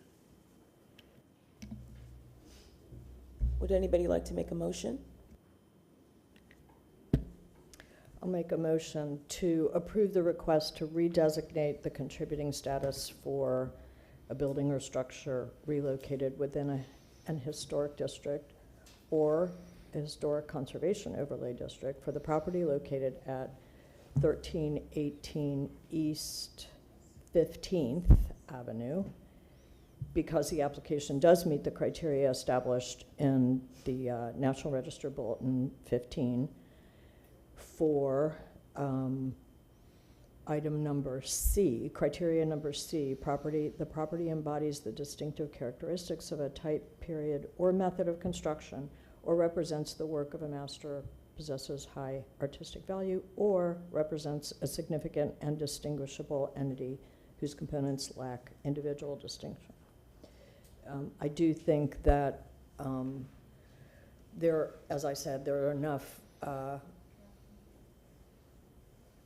Would anybody like to make a motion? I'll make a motion to approve the request to redesignate the contributing status for a building or structure relocated within an historic district or a historic conservation overlay district for the property located at 1318 East 15th Avenue, because the application does meet the criteria established in the National Register Bulletin 15 for item number C, criteria number C, the property embodies the distinctive characteristics of a type, period, or method of construction, or represents the work of a master, possesses high artistic value, or represents a significant and distinguishable entity whose components lack individual distinction. I do think that as I said, there are enough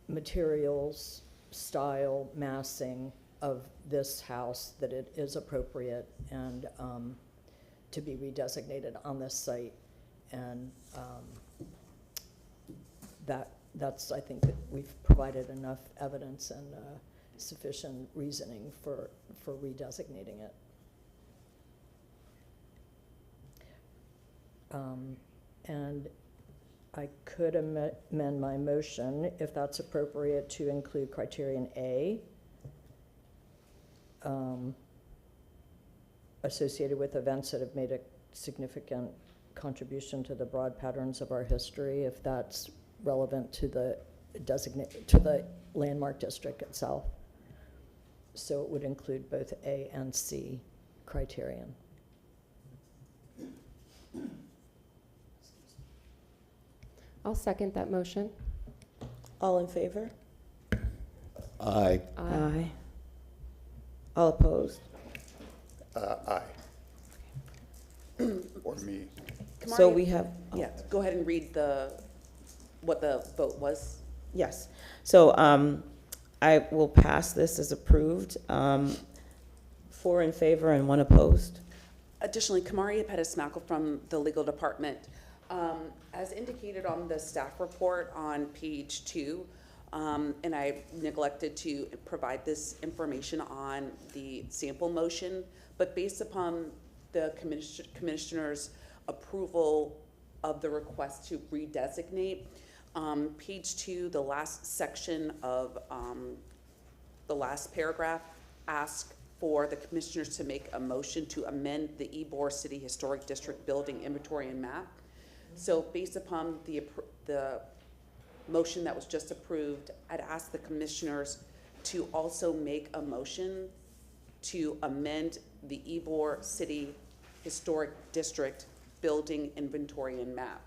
materials, style, massing of this house that it is appropriate and to be redesignated on this site. And that's, I think, that we've provided enough evidence and sufficient reasoning for redesignating it. And I could amend my motion, if that's appropriate, to include criterion A, associated with events that have made a significant contribution to the broad patterns of our history, if that's relevant to the landmark district itself. So it would include both A and C criterion. I'll second that motion. All in favor? Aye. All opposed? Aye. or me. So Kamari- we have. Oh. Yeah, go ahead and read what the vote was. Yes. So I will pass this as approved. 4 in favor and 1 opposed. Additionally, Kamaria Pettis-Mackle from the legal department, as indicated on the staff report on page 2, and I neglected to provide this information on the sample motion, but based upon the commissioner's approval of the request to redesignate, page 2, the last section of the last paragraph asks for the commissioners to make a motion to amend the Ybor City Historic District building inventory and map. So based upon the motion that was just approved, I'd ask the commissioners to also make a motion to amend the Ybor City Historic District building inventory and map,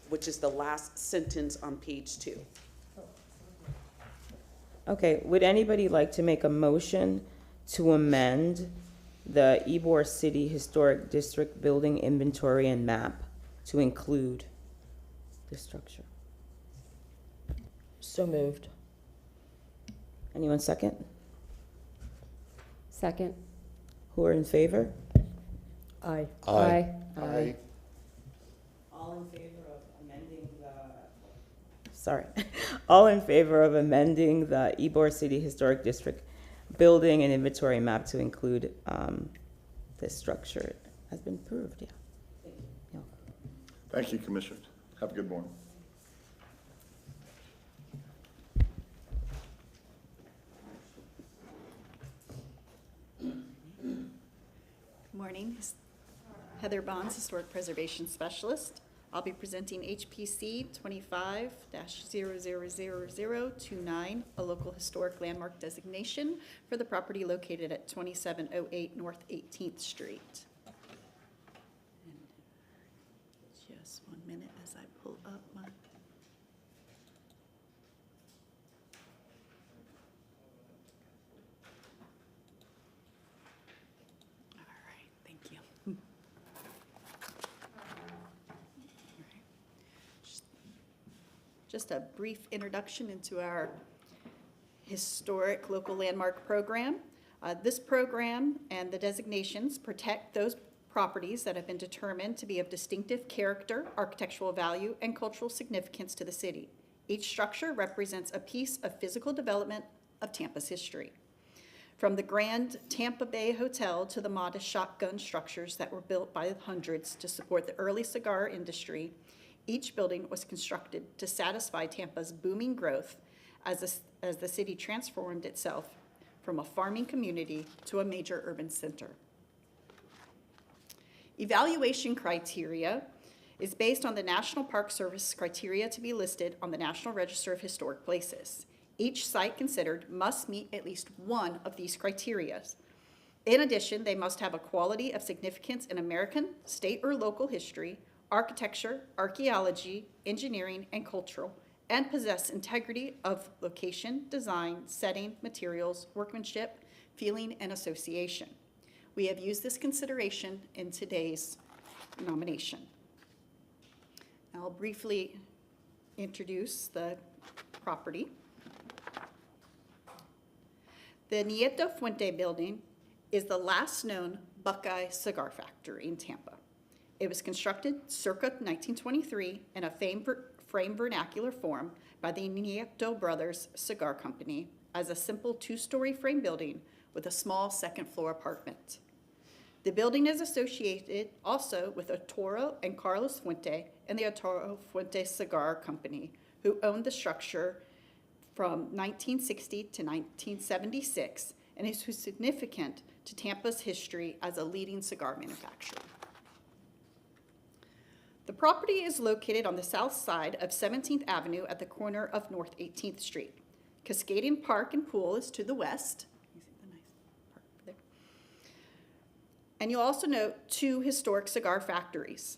which is the last sentence on page 2. Okay, would anybody like to make a motion to amend the Ybor City Historic District building inventory and map to include this structure? So moved. Anyone second? Second. Who are in favor? Aye. Aye. Aye. All in favor of amending sorry. All in favor of amending the Ybor City Historic District building and inventory map to include this structure has been approved, yeah. Yeah. Thank you, Commissioners. Have a good morning. Morning. Heather Bonds, Historic Preservation Specialist. I'll be presenting HPC 25-000029, a local historic landmark designation for the property located at 2708 North 18th Street. Just 1 minute as I pull up my... All right, thank you. Just a brief introduction into our historic local landmark program. This program and the designations protect those properties that have been determined to be of distinctive character, architectural value, and cultural significance to the city. Each structure represents a piece of physical development of Tampa's history. From the grand Tampa Bay Hotel to the modest shotgun structures that were built by the hundreds to support the early cigar industry, each building was constructed to satisfy Tampa's booming growth as the city transformed itself from a farming community to a major urban center. Evaluation criteria is based on the National Park Service criteria to be listed on the National Register of Historic Places. Each site considered must meet at least one of these criteria. In addition, they must have a quality of significance in American, state, or local history, architecture, archaeology, engineering, and cultural, and possess integrity of location, design, setting, materials, workmanship, feeling, and association. We have used this consideration in today's nomination. I'll briefly introduce the property. The Nieto Fuente building is the last known Buckeye cigar factory in Tampa. It was constructed circa 1923 in a frame vernacular form by the Nieto Brothers Cigar Company as a simple 2-story frame building with a small second-floor apartment. The building is associated also with Arturo and Carlos Fuente and the Arturo Fuente Cigar Company, who owned the structure from 1960 to 1976 and is significant to Tampa's history as a leading cigar manufacturer. The property is located on the south side of 17th Avenue at the corner of North 18th Street. Cascadian Park and Pool is to the west. You see the nice park there. And you'll also note 2 historic cigar factories.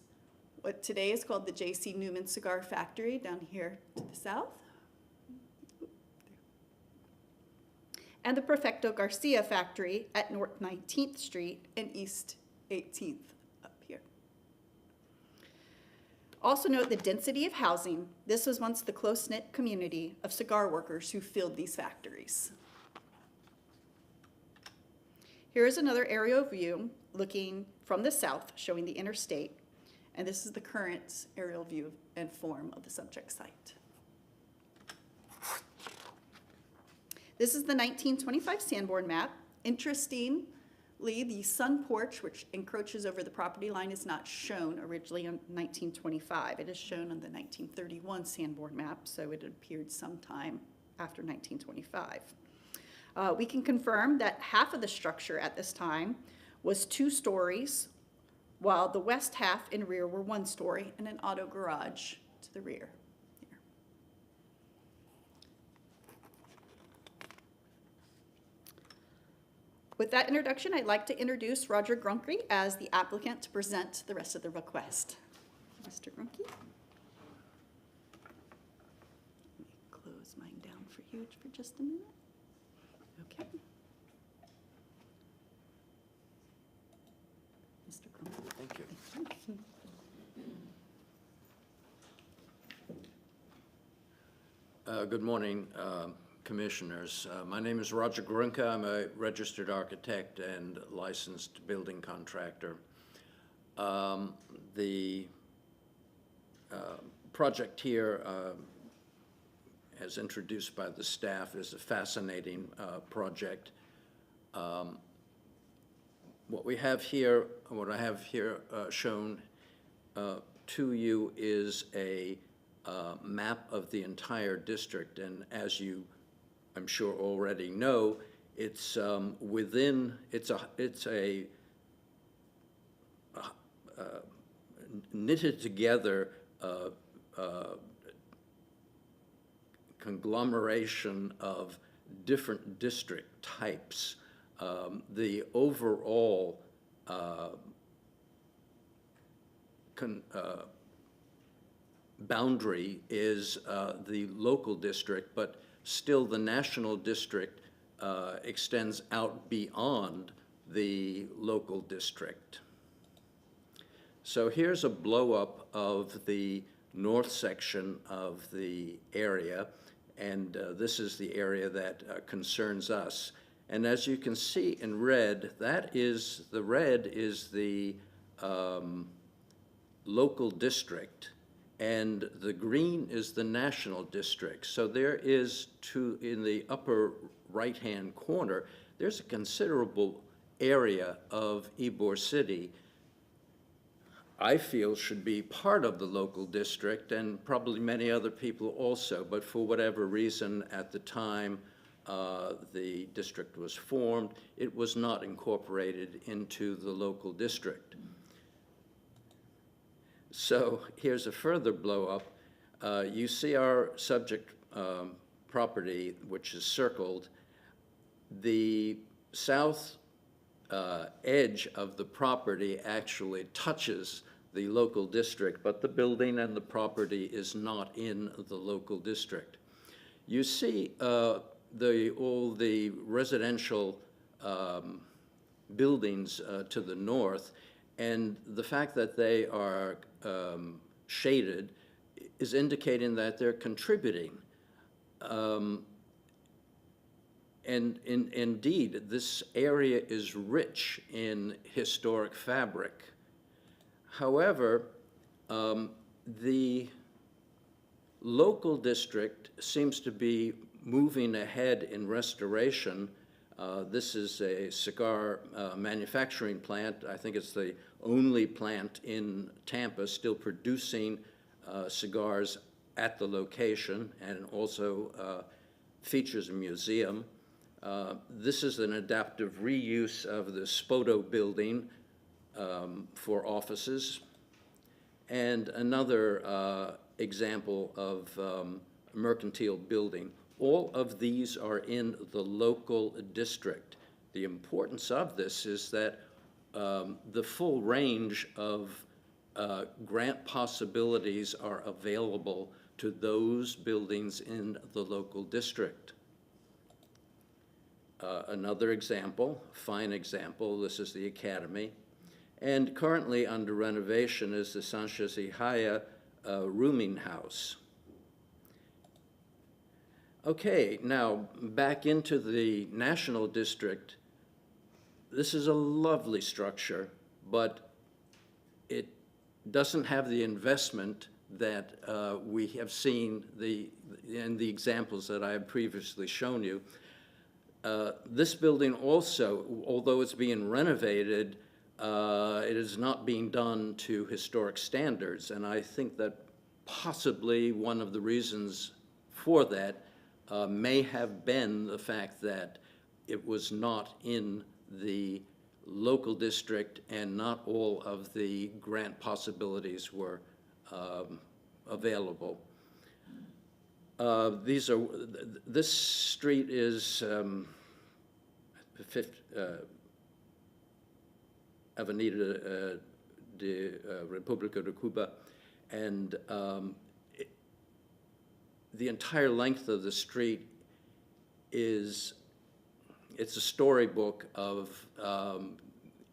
What today is called the J.C. Newman Cigar Factory down here to the south. And the Perfecto Garcia Factory at North 19th Street and East 18th up here. Also note the density of housing. This was once the close-knit community of cigar workers who filled these factories. Here is another aerial view looking from the south, showing the interstate, and this is the current aerial view and form of the subject site. This is the 1925 Sanborn map. Interestingly, the sun porch, which encroaches over the property line, is not shown originally in 1925. It is shown on the 1931 Sanborn map, so it appeared sometime after 1925. We can confirm that half of the structure at this time was 2 stories, while the west half and rear were 1 story and an auto garage to the rear. Here. With that introduction, I'd like to introduce Roger Grunke as the applicant to present the rest of the request. Mr. Grunke? Let me close mine down for you for just a minute. Okay. Mr. Grunke. Thank you. Good morning, Commissioners. My name is Roger Grunke. I'm a registered architect and licensed building contractor. The project here, as introduced by the staff, is a fascinating project. What I have here shown to you is a map of the entire district, and as you, I'm sure, already know, it's knitted together conglomeration of different district types. The overall boundary is the local district, but still the national district extends out beyond the local district. So here's a blow-up of the north section of the area, and this is the area that concerns us. And as you can see in red, the red is the local district, and the green is the national district. So there is, in the upper right-hand corner, there's a considerable area of Ybor City I feel should be part of the local district, and probably many other people also, but for whatever reason at the time the district was formed, it was not incorporated into the local district. So here's a further blow-up. You see our subject property, which is circled. The south edge of the property actually touches the local district, but the building and the property is not in the local district. You see all the residential buildings to the north, and the fact that they are shaded is indicating that they're contributing. And indeed, this area is rich in historic fabric. However, the local district seems to be moving ahead in restoration. This is a cigar manufacturing plant. I think it's the only plant in Tampa still producing cigars at the location, and also features a museum. This is an adaptive reuse of the Spoto building for offices. And another example of mercantile building. All of these are in the local district. The importance of this is that the full range of grant possibilities are available to those buildings in the local district. Another example, fine example, this is the Academy. And currently under renovation is the Sanchez y Haya rooming house. Okay, now back into the National District. This is a lovely structure, but it doesn't have the investment that we have seen in the examples that I have previously shown you. This building also, although it's being renovated, it is not being done to historic standards, and I think that possibly one of the reasons for that may have been the fact that it was not in the local district and not all of the grant possibilities were available. This street is Avenida de República de Cuba, and the entire length of the street it's a storybook of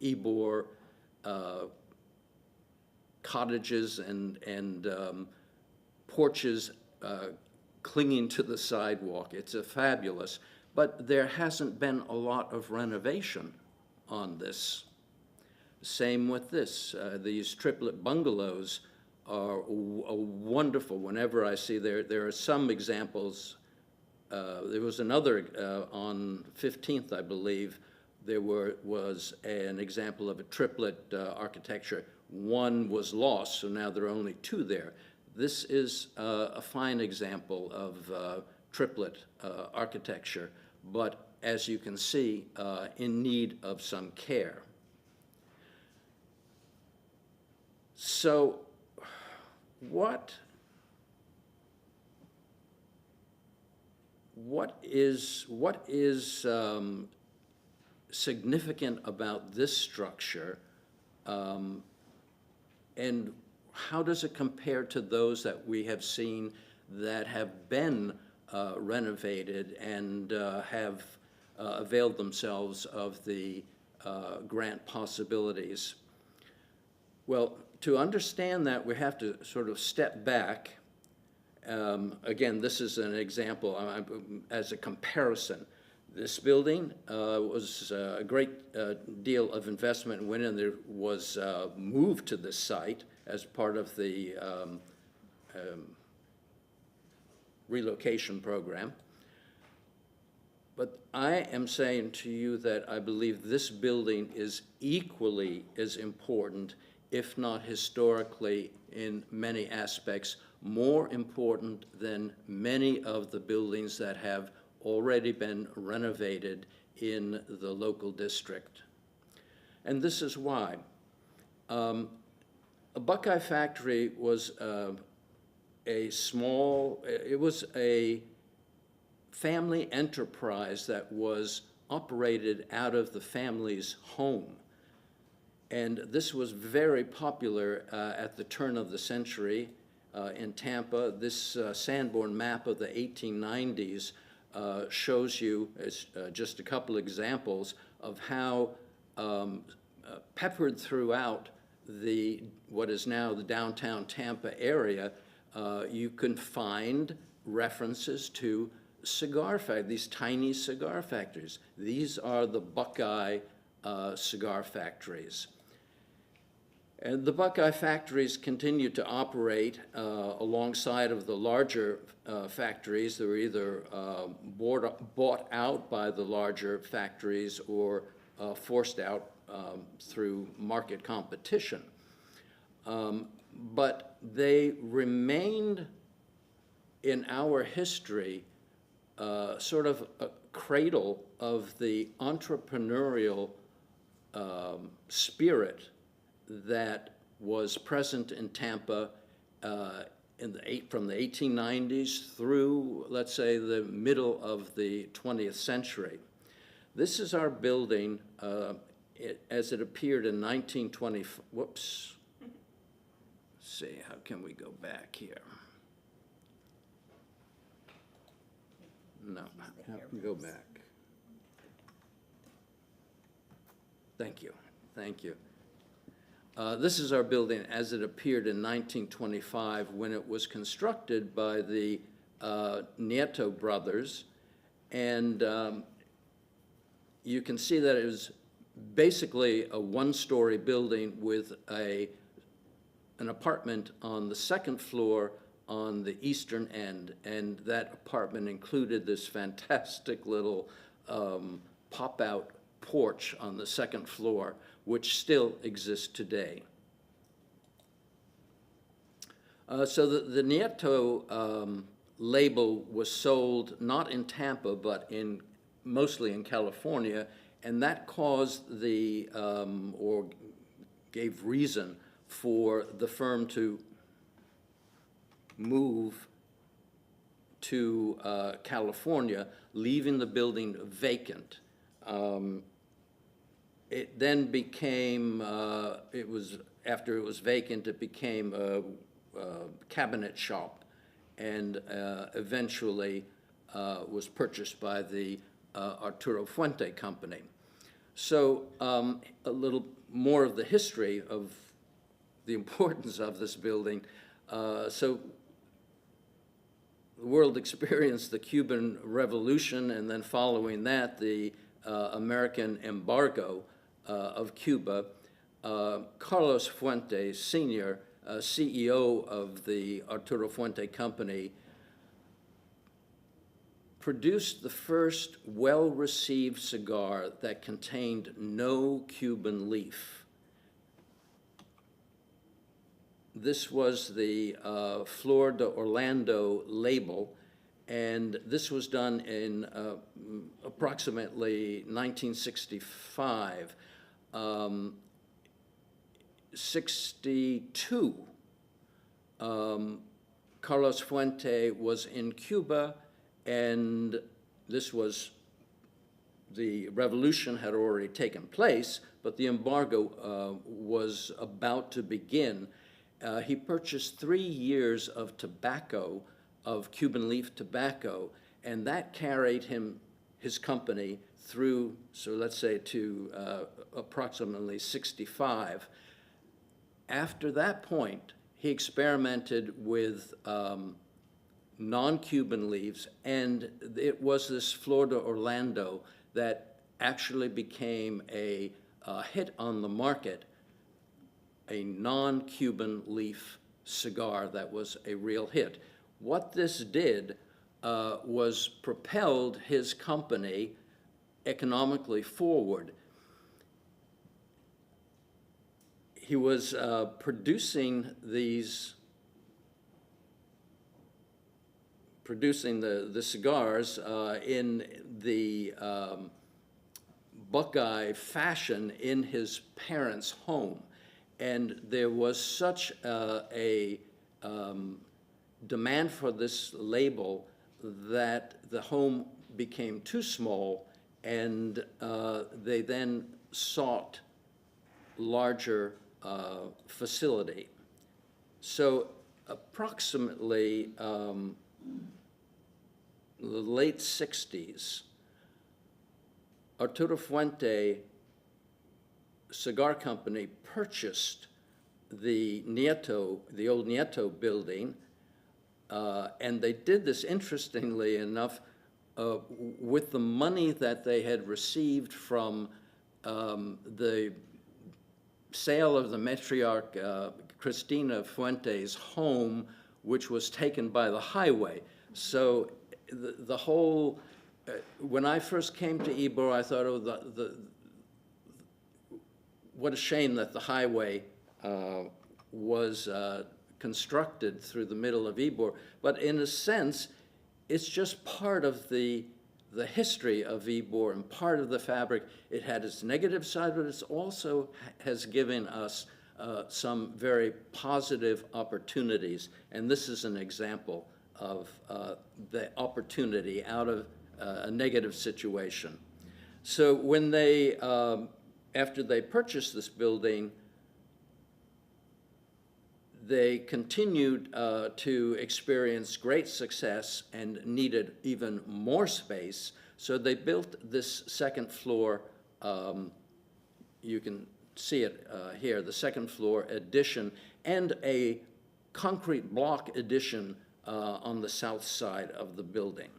Ybor cottages and porches clinging to the sidewalk. It's a fabulous, but there hasn't been a lot of renovation on this. Same with this. These triplet bungalows are wonderful. Whenever I see there are some examples. There was another on 15th, I believe. There was an example of a triplet architecture. One was lost, so now there are only two there. This is a fine example of triplet architecture, but as you can see, in need of some care. So what is significant about this structure, and how does it compare to those that we have seen that have been renovated and have availed themselves of the grant possibilities? Well, to understand that, we have to sort of step back. Again, this is an example as a comparison. This building was a great deal of investment went in. There was moved to this site as part of the relocation program. But I am saying to you that I believe this building is equally as important, if not historically in many aspects, more important than many of the buildings that have already been renovated in the local district. And this is why. A Buckeye factory was it was a family enterprise that was operated out of the family's home. And this was very popular at the turn of the century in Tampa. This Sanborn map of the 1890s shows you just a couple examples of how peppered throughout what is now the downtown Tampa area, you can find references to these tiny cigar factories. These are the Buckeye cigar factories. And the Buckeye factories continued to operate alongside of the larger factories. They were either bought out by the larger factories or forced out through market competition. But they remained in our history sort of a cradle of the entrepreneurial spirit that was present in Tampa from the 1890s through, let's say, the middle of the 20th century. This is our building as it appeared in 1920. Whoops. Let's see, how can we go back here? No, go back. Thank you, thank you. This is our building as it appeared in 1925 when it was constructed by the Nieto brothers. And you can see that it was basically a one-story building with an apartment on the second floor on the eastern end, and that apartment included this fantastic little pop-out porch on the second floor, which still exists today. So the Nieto label was sold not in Tampa, but mostly in California, and that caused or gave reason for the firm to move to California, leaving the building vacant. It then became, after it was vacant, it became a cabinet shop, and eventually was purchased by the Arturo Fuente Company. So a little more of the history of the importance of this building. So the world experienced the Cuban Revolution, and then following that, the American embargo of Cuba. Carlos Fuente, Sr., CEO of the Arturo Fuente Company, produced the first well-received cigar that contained no Cuban leaf. This was the Flor de Orlando label, and this was done in approximately 1965. 62, Carlos Fuente was in Cuba, and the revolution had already taken place, but the embargo was about to begin. He purchased 3 years of tobacco, of Cuban leaf tobacco, and that carried his company through, so let's say to approximately 65. After that point, he experimented with non-Cuban leaves, and it was this Flor de Orlando that actually became a hit on the market, a non-Cuban leaf cigar that was a real hit. What this did was propelled his company economically forward. He was producing the cigars in the Buckeye fashion in his parents' home. And there was such a demand for this label that the home became too small, and they then sought larger facility. So approximately the late 60s, Arturo Fuente Cigar Company purchased the old Nieto building, and they did this, interestingly enough, with the money that they had received from the sale of the matriarch Cristina Fuente's home, which was taken by the highway. So the whole, when I first came to Ybor, I thought, oh, what a shame that the highway was constructed through the middle of Ybor. But in a sense, it's just part of the history of Ybor and part of the fabric. It had its negative side, but it also has given us some very positive opportunities. And this is an example of the opportunity out of a negative situation. So when they, after they purchased this building, they continued to experience great success and needed even more space. So they built this second floor. You can see it here, the second floor addition, and a concrete block addition on the south side of the building.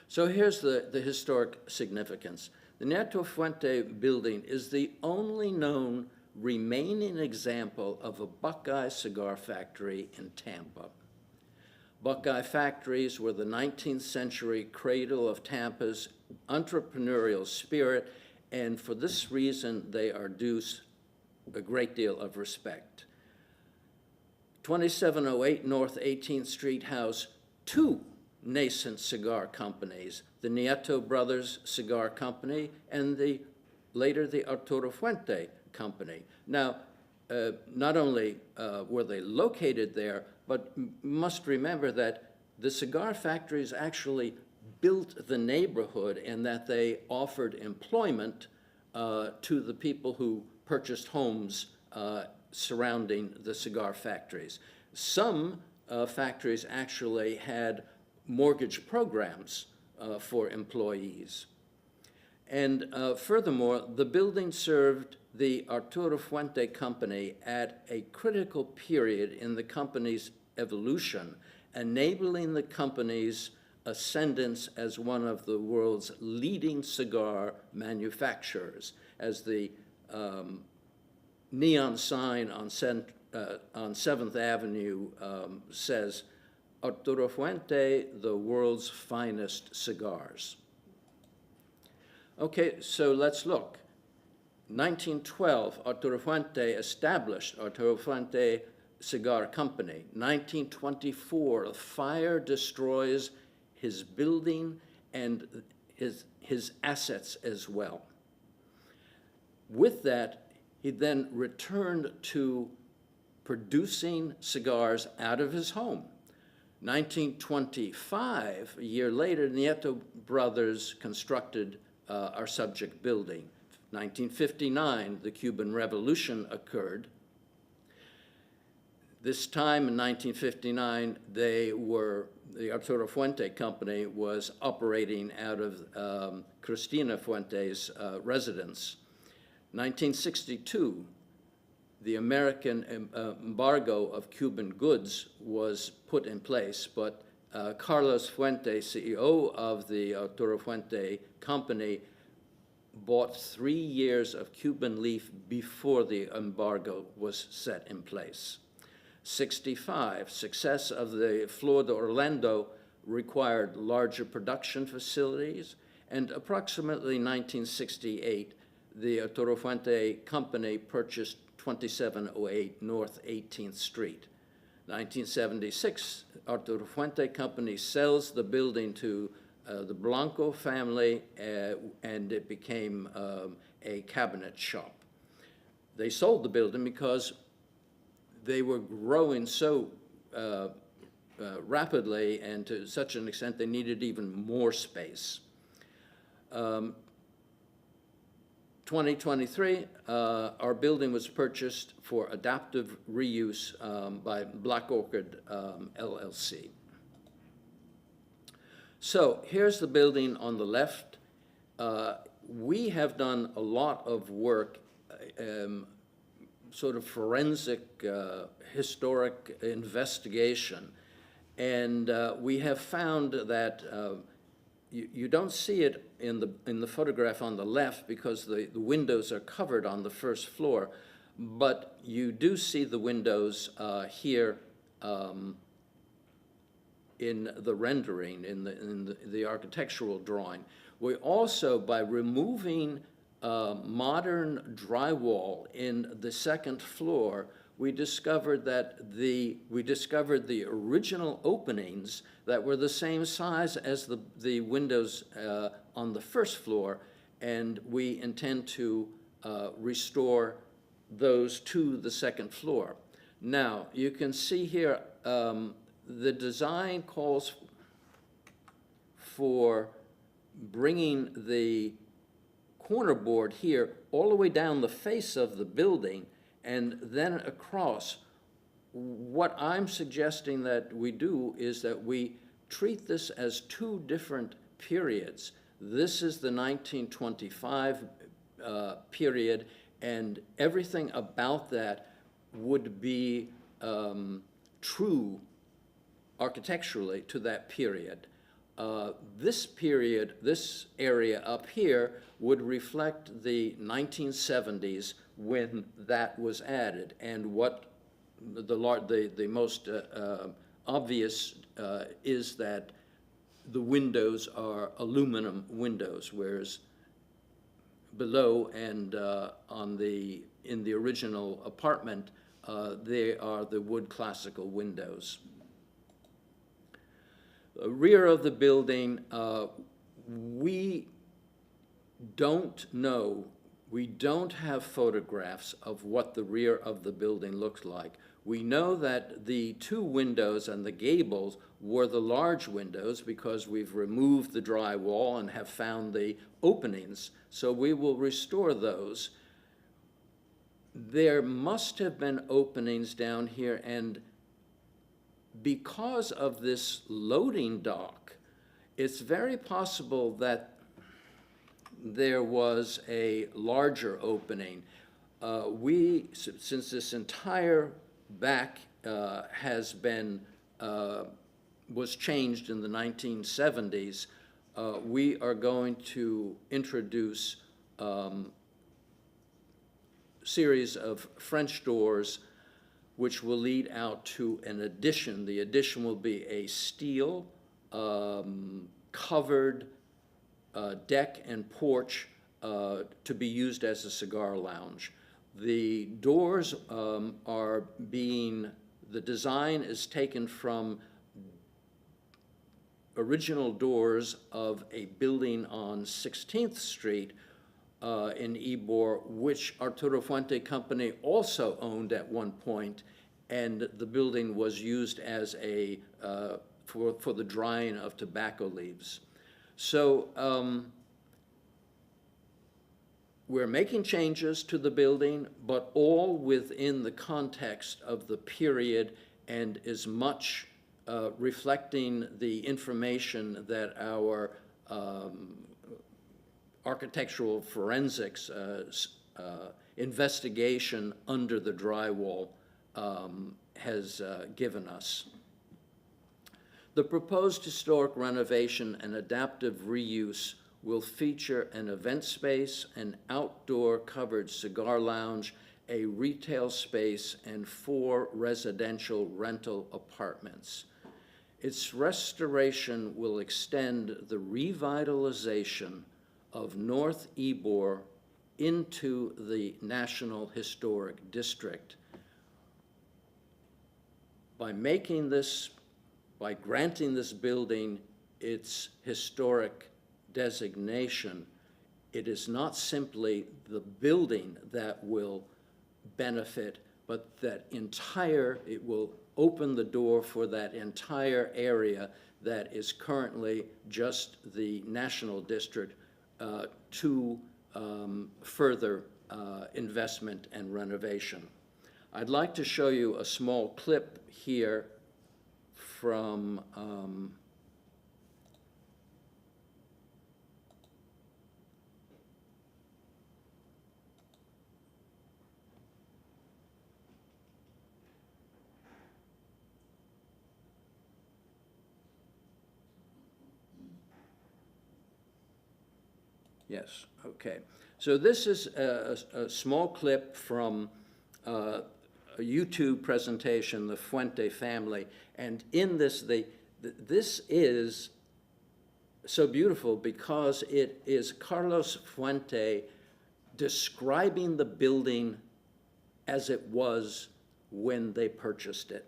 So here's the historic significance. The Nieto Fuente building is the only known remaining example of a Buckeye cigar factory in Tampa. Buckeye factories were the 19th century cradle of Tampa's entrepreneurial spirit, and for this reason, they are due a great deal of respect. 2708 North 18th Street housed two nascent cigar companies, the Nieto Brothers Cigar Company and later the Arturo Fuente Company. Now, not only were they located there, but must remember that the cigar factories actually built the neighborhood and that they offered employment to the people who purchased homes surrounding the cigar factories. Some factories actually had mortgage programs for employees. And furthermore, the building served the Arturo Fuente Company at a critical period in the company's evolution, enabling the company's ascendance as one of the world's leading cigar manufacturers, as the neon sign on 7th Avenue says, Arturo Fuente, the world's finest cigars. Okay, so let's look. 1912, Arturo Fuente established Arturo Fuente Cigar Company. 1924, a fire destroys his building and his assets as well. With that, he then returned to producing cigars out of his home. 1925, a year later, Nieto Brothers constructed our subject building. 1959, the Cuban Revolution occurred. This time in 1959, the Arturo Fuente Company was operating out of Cristina Fuente's residence. 1962, the American embargo of Cuban goods was put in place, but Carlos Fuente, CEO of the Arturo Fuente Company, bought 3 years of Cuban leaf before the embargo was set in place. 65, success of the Flor de Orlando required larger production facilities, and approximately 1968, the Arturo Fuente Company purchased 2708 North 18th Street. 1976, Arturo Fuente Company sells the building to the Blanco family, and it became a cabinet shop. They sold the building because they were growing so rapidly and to such an extent they needed even more space. 2023, our building was purchased for adaptive reuse by Black Orchid LLC. So here's the building on the left. We have done a lot of work, sort of forensic, historic investigation, and we have found that you don't see it in the photograph on the left because the windows are covered on the first floor, but you do see the windows here in the rendering, in the architectural drawing. We also, by removing modern drywall in the second floor, we discovered the original openings that were the same size as the windows on the first floor, and we intend to restore those to the second floor. Now, you can see here the design calls for bringing the corner board here all the way down the face of the building and then across. What I'm suggesting that we do is that we treat this as two different periods. This is the 1925 period, and everything about that would be true architecturally to that period. This period, this area up here would reflect the 1970s when that was added, and what the most obvious is that the windows are aluminum windows, whereas below and in the original apartment, they are the wood classical windows. Rear of the building, we don't know, we don't have photographs of what the rear of the building looks like. We know that the two windows and the gables were the large windows because we've removed the drywall and have found the openings, so we will restore those. There must have been openings down here, and because of this loading dock, it's very possible that there was a larger opening. Since this entire back was changed in the 1970s, we are going to introduce series of French doors which will lead out to an addition. The addition will be a steel covered deck and porch to be used as a cigar lounge. The doors the design is taken from original doors of a building on 16th Street in Ybor, which Arturo Fuente Company also owned at one point, and the building was used as a for the drying of tobacco leaves. So we're making changes to the building, but all within the context of the period, and as much reflecting the information that our architectural forensics investigation under the drywall has given us. The proposed historic renovation and adaptive reuse will feature an event space, an outdoor covered cigar lounge, a retail space, and 4 residential rental apartments. Its restoration will extend the revitalization of North Ybor into the National Historic District. By granting this building its historic designation, it is not simply the building that will benefit, but it will open the door for that entire area that is currently just the National District to further investment and renovation. I'd like to show you a small clip here from Yes, okay. So this is a small clip from a YouTube presentation, The Fuente Family, and in this, this is so beautiful because it is Carlos Fuente describing the building as it was when they purchased it.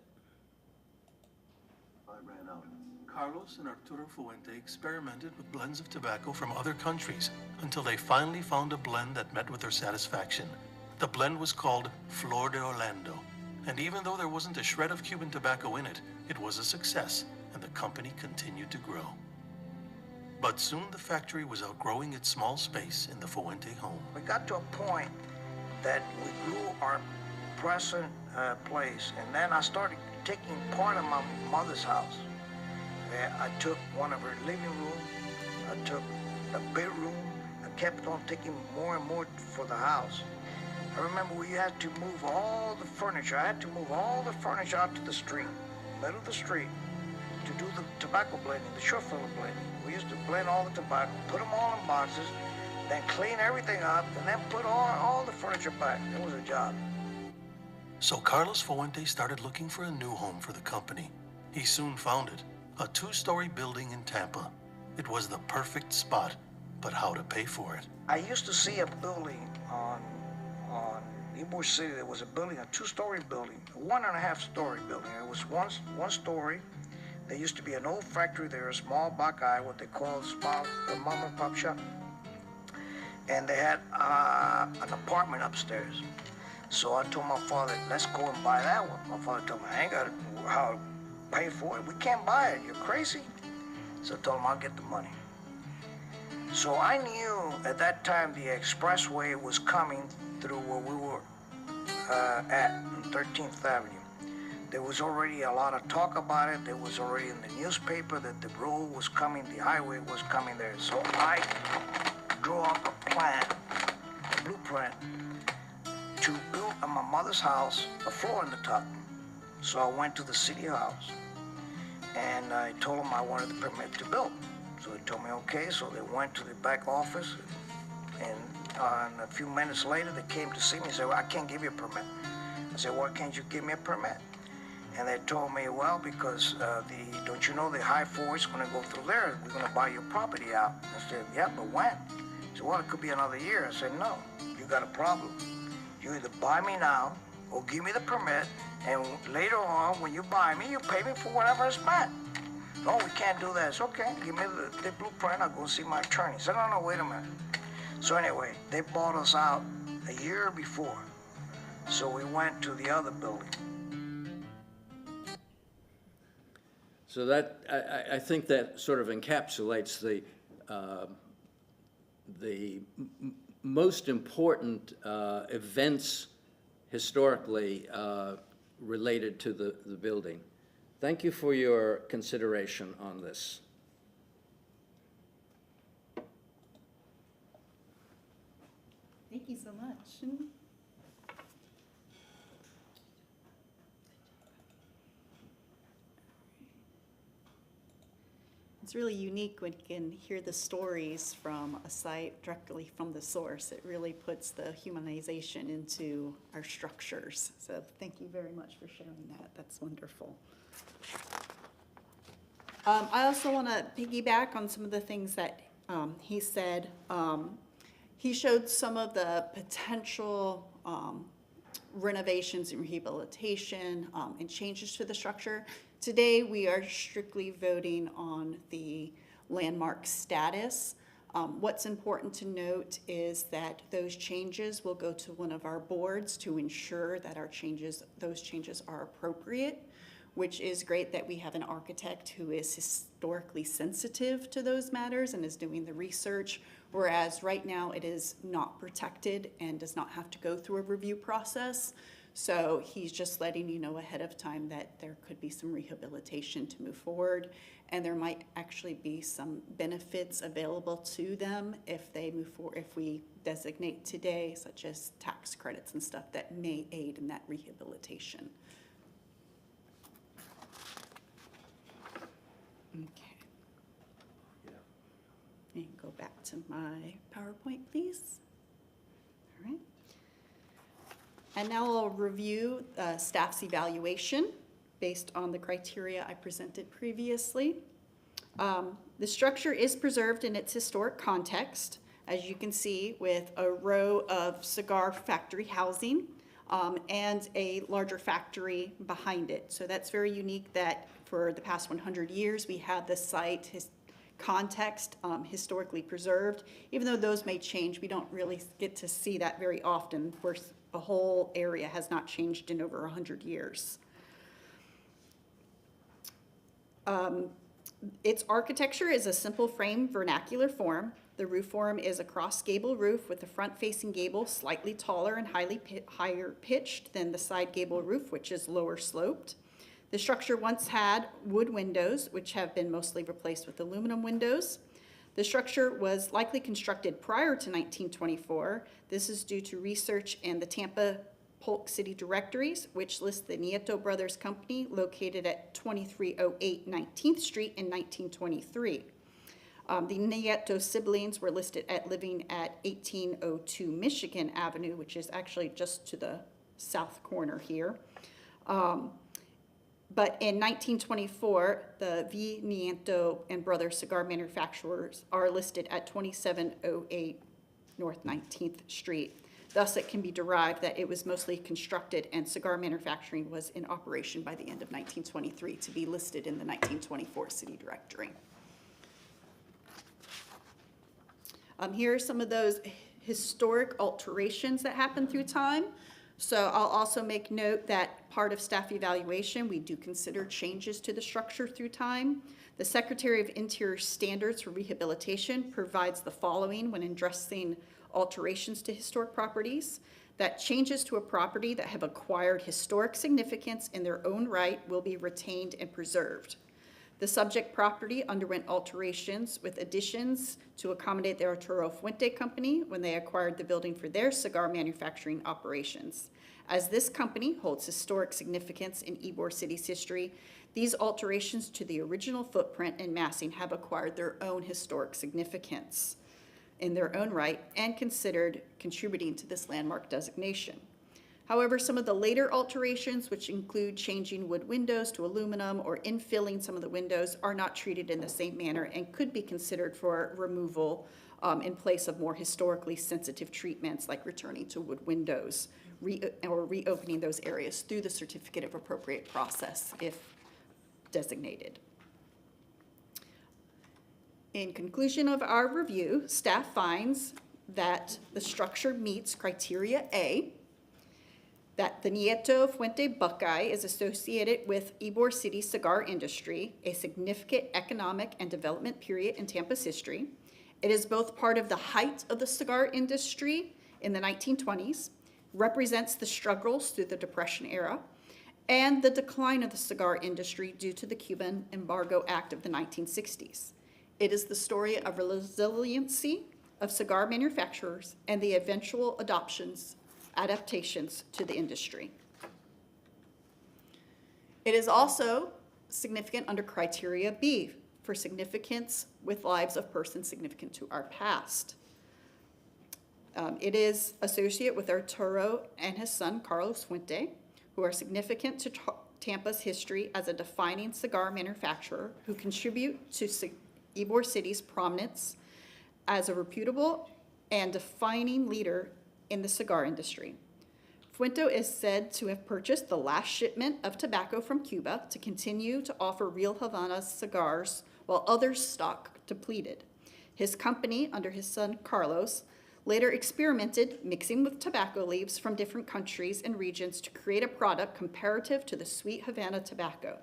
I ran out. Carlos and Arturo Fuente experimented with blends of tobacco from other countries until they finally found a blend that met with their satisfaction. The blend was called Flor de Orlando, and even though there wasn't a shred of Cuban tobacco in it, it was a success, and the company continued to grow. But soon the factory was outgrowing its small space in the Fuente home. We got to a point that we grew our present place, and then I started taking part of my mother's house. I took one of her living rooms, I took the bedroom, and kept on taking more and more for the house. I remember we had to move all the furniture. I had to move all the furniture out to the street, middle of the street, to do the tobacco blending, the short filler blending. We used to blend all the tobacco, put them all in boxes, then clean everything up, and then put all the furniture back. It was a job. So Carlos Fuente started looking for a new home for the company. He soon found it, a 2-story building in Tampa. It was the perfect spot, but how to pay for it? I used to see a building on Ybor City. There was a building, a 2-story building, a 1.5-story building. It was one story. There used to be an old factory there, a small Buckeye, what they call a mom and pop shop. And they had an apartment upstairs. So I told my father, let's go and buy that one. My father told me, I ain't got how to pay for it. We can't buy it, you're crazy. So I told him, I'll get the money. So I knew at that time the expressway was coming through where we were at 13th Avenue. There was already a lot of talk about it. There was already in the newspaper that the road was coming, the highway was coming there. So I drew up a plan, a blueprint, to build at my mother's house a floor in the top. So I went to the city house and I told them I wanted the permit to build. So they told me okay, so they went to the back office and a few minutes later they came to see me and said, well, I can't give you a permit. I said, why can't you give me a permit? And they told me, well, because don't you know the high four is gonna go through there, we're gonna buy your property out. I said, yeah, but when? He said, well, it could be another year. I said, no, you got a problem. You either buy me now or give me the permit, and later on, when you buy me, you pay me for whatever I spent. No, we can't do that. It's okay, give me the blueprint, I'll go see my attorney. I said, no, wait a minute. So anyway, they bought us out a year before. So we went to the other building. So that, I think that sort of encapsulates the most important events historically related to the building. Thank you for your consideration on this. Thank you so much. It's really unique when you can hear the stories from a site directly from the source. It really puts the humanization into our structures. So thank you very much for sharing that. That's wonderful. I also want to piggyback on some of the things that he said. He showed some of the potential renovations and rehabilitation and changes to the structure. Today, we are strictly voting on the landmark status. What's important to note is that those changes will go to one of our boards to ensure that those changes are appropriate, which is great that we have an architect who is historically sensitive to those matters and is doing the research, whereas right now it is not protected and does not have to go through a review process. So he's just letting you know ahead of time that there could be some rehabilitation to move forward, and there might actually be some benefits available to them if they move forward, if we designate today, such as tax credits and stuff that may aid in that rehabilitation. Okay. And go back to my PowerPoint, please. All right. And now I'll review staff's evaluation based on the criteria I presented previously. The structure is preserved in its historic context, as you can see, with a row of cigar factory housing and a larger factory behind it. So that's very unique that for the past 100 years, we have the site context historically preserved. Even though those may change, we don't really get to see that very often, where a whole area has not changed in over 100 years. Its architecture is a simple frame vernacular form. The roof form is a cross gable roof with the front facing gable slightly taller and higher pitched than the side gable roof, which is lower sloped. The structure once had wood windows, which have been mostly replaced with aluminum windows. The structure was likely constructed prior to 1924. This is due to research in the Tampa Polk City directories, which list the Nieto Brothers Company located at 2308 19th Street in 1923. The Nieto siblings were listed at living at 1802 Michigan Avenue, which is actually just to the south corner here. But in 1924, the V. Nieto and Brothers cigar manufacturers are listed at 2708 North 19th Street. Thus, it can be derived that it was mostly constructed and cigar manufacturing was in operation by the end of 1923 to be listed in the 1924 city directory. Here are some of those historic alterations that happened through time. So I'll also make note that part of staff evaluation, we do consider changes to the structure through time. The Secretary of Interior Standards for Rehabilitation provides the following when addressing alterations to historic properties: that changes to a property that have acquired historic significance in their own right will be retained and preserved. The subject property underwent alterations with additions to accommodate the Arturo Fuente Company when they acquired the building for their cigar manufacturing operations. As this company holds historic significance in Ybor City's history, these alterations to the original footprint and massing have acquired their own historic significance in their own right and considered contributing to this landmark designation. However, some of the later alterations, which include changing wood windows to aluminum or infilling some of the windows, are not treated in the same manner and could be considered for removal in place of more historically sensitive treatments like returning to wood windows or reopening those areas through the certificate of appropriate process if designated. In conclusion of our review, staff finds that the structure meets criteria A, that the Nieto Fuente Buckeye is associated with Ybor City cigar industry, a significant economic and development period in Tampa's history. It is both part of the height of the cigar industry in the 1920s, represents the struggles through the Depression era, and the decline of the cigar industry due to the Cuban Embargo Act of the 1960s. It is the story of resiliency of cigar manufacturers and the eventual adaptations to the industry. It is also significant under criteria B for significance with lives of persons significant to our past. It is associated with Arturo and his son, Carlos Fuente, who are significant to Tampa's history as a defining cigar manufacturer who contribute to Ybor City's prominence as a reputable and defining leader in the cigar industry. Fuente is said to have purchased the last shipment of tobacco from Cuba to continue to offer real Havana cigars while others' stock depleted. His company, under his son Carlos, later experimented mixing with tobacco leaves from different countries and regions to create a product comparative to the sweet Havana tobacco.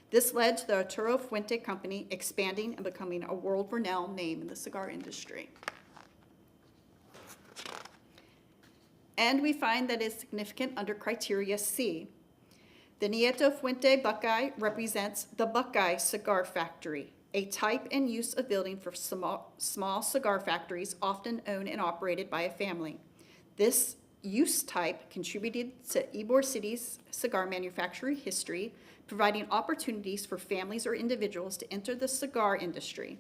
This led to the Arturo Fuente Company expanding and becoming a world-renowned name in the cigar industry. And we find that it's significant under criteria C. The Nieto Fuente Buckeye represents the Buckeye Cigar Factory, a type and use of building for small cigar factories often owned and operated by a family. This use type contributed to Ybor City's cigar manufacturing history, providing opportunities for families or individuals to enter the cigar industry.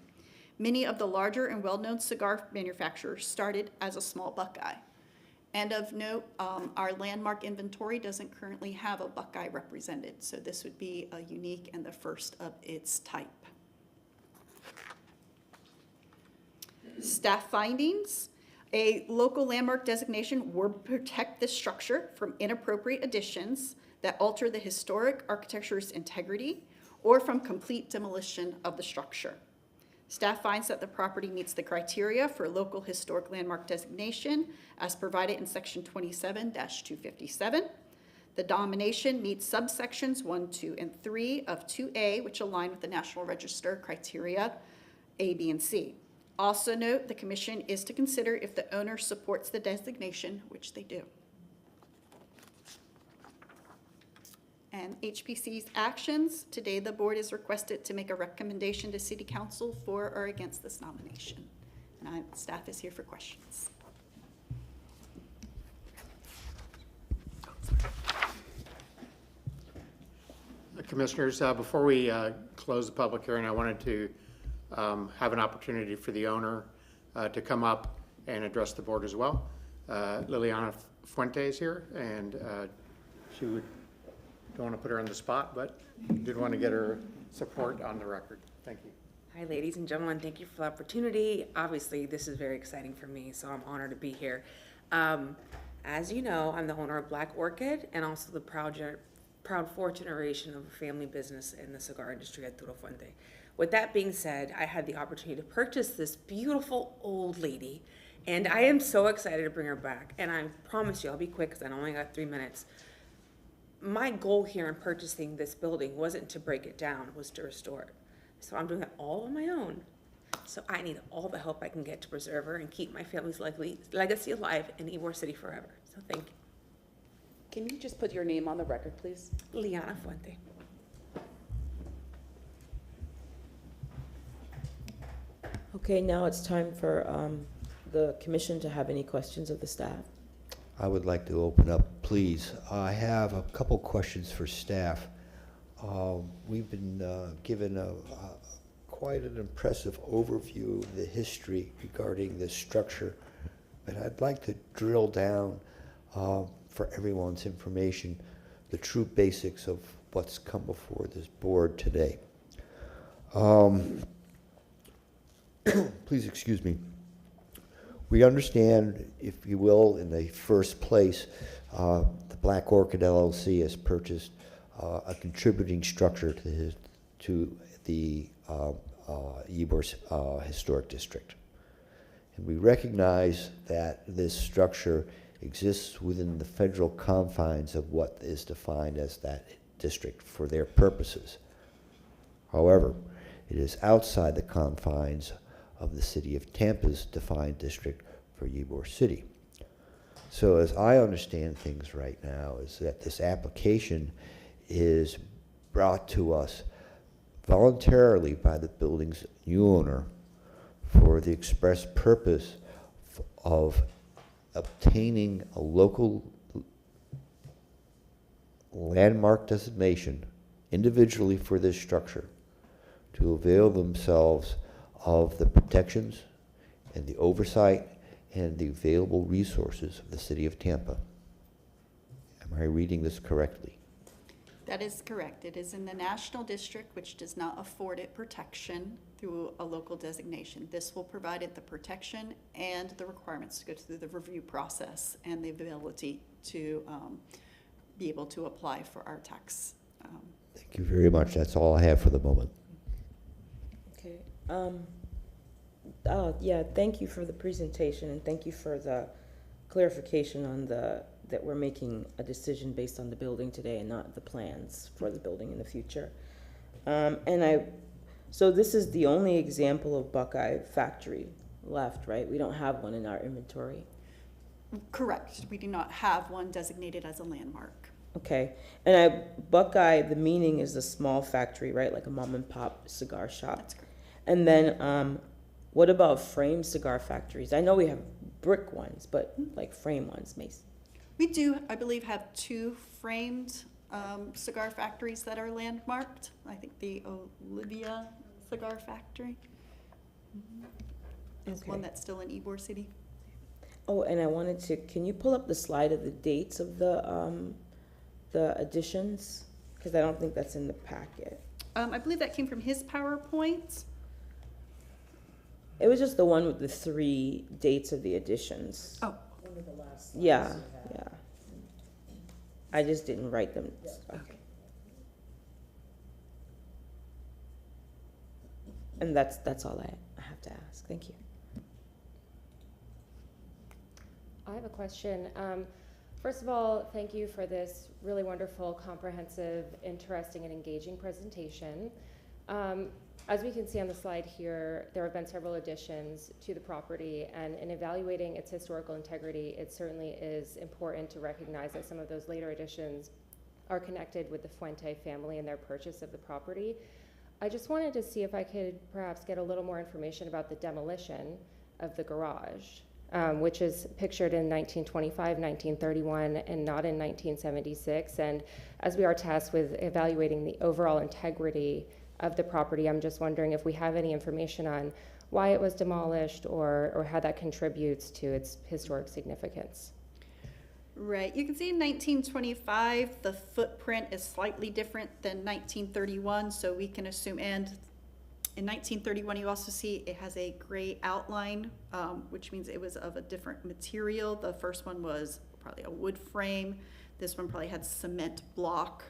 Many of the larger and well-known cigar manufacturers started as a small Buckeye. And of note, our landmark inventory doesn't currently have a Buckeye represented, so this would be a unique and the first of its type. Staff findings. A local landmark designation would protect this structure from inappropriate additions that alter the historic architecture's integrity or from complete demolition of the structure. Staff finds that the property meets the criteria for local historic landmark designation as provided in section 27-257. The denomination meets subsections 1, 2, and 3 of 2A, which align with the National Register criteria A, B, and C. Also note, the commission is to consider if the owner supports the designation, which they do. and HPC's actions. Today, the board is requested to make a recommendation to City Council for or against this nomination. And staff is here for questions. Commissioners, before we close the public hearing, I wanted to have an opportunity for the owner to come up and address the board as well. Liliana Fuente is here, and don't want to put her on the spot, but did want to get her support on the record. Thank you. Hi, ladies and gentlemen. Thank you for the opportunity. Obviously, this is very exciting for me, so I'm honored to be here. As you know, I'm the owner of Black Orchid and also the proud fourth generation of a family business in the cigar industry at Arturo Fuente. With that being said, I had the opportunity to purchase this beautiful old lady, and I am so excited to bring her back. And I promise you, I'll be quick because I only got 3 minutes. My goal here in purchasing this building wasn't to break it down, was to restore it. So I'm doing it all on my own. So I need all the help I can get to preserve her and keep my family's legacy alive in Ybor City forever. So thank you. Can you just put your name on the record, please? Liana Fuente. Okay, now it's time for the commission to have any questions of the staff. I would like to open up, please. I have a couple questions for staff. We've been given quite an impressive overview of the history regarding this structure, but I'd like to drill down for everyone's information the true basics of what's come before this board today. Please excuse me. We understand, if you will, in the first place, the Black Orchid LLC has purchased a contributing structure to the Ybor Historic District. And we recognize that this structure exists within the federal confines of what is defined as that district for their purposes. However, it is outside the confines of the city of Tampa's defined district for Ybor City. So as I understand things right now is that this application is brought to us voluntarily by the building's new owner for the express purpose of obtaining a local landmark designation individually for this structure to avail themselves of the protections and the oversight and the available resources of the city of Tampa. Am I reading this correctly? That is correct. It is in the National District, which does not afford it protection through a local designation. This will provide it the protection and the requirements to go through the review process and the ability to be able to apply for our tax. Thank you very much. That's all I have for the moment. Okay. Yeah, thank you for the presentation and thank you for the clarification on that we're making a decision based on the building today and not the plans for the building in the future. So this is the only example of Buckeye Factory left, right? We don't have one in our inventory. Correct. We do not have one designated as a landmark. Okay, and Buckeye, the meaning is a small factory, right? Like a mom and pop cigar shop. That's correct. And then what about frame cigar factories? I know we have brick ones, but like frame ones, Mason. We do, I believe, have 2 framed cigar factories that are landmarked. I think the Olivia Cigar Factory is one that's still in Ybor City. Oh, and I wanted to, can you pull up the slide of the dates of the additions? Because I don't think that's in the packet. I believe that came from his PowerPoint. It was just the one with the 3 dates of the additions. Oh. One of the last slides Yeah, you had. yeah. I just didn't write them. Okay. And that's all I have to ask. Thank you. I have a question. First of all, thank you for this really wonderful, comprehensive, interesting, and engaging presentation. As we can see on the slide here, there have been several additions to the property, and in evaluating its historical integrity, it certainly is important to recognize that some of those later additions are connected with the Fuente family and their purchase of the property. I just wanted to see if I could perhaps get a little more information about the demolition of the garage, which is pictured in 1925, 1931, and not in 1976. And as we are tasked with evaluating the overall integrity of the property, I'm just wondering if we have any information on why it was demolished or how that contributes to its historic significance. Right, you can see in 1925, the footprint is slightly different than 1931, so we can assume, and in 1931, you also see it has a gray outline, which means it was of a different material. The first one was probably a wood frame. This one probably had cement block,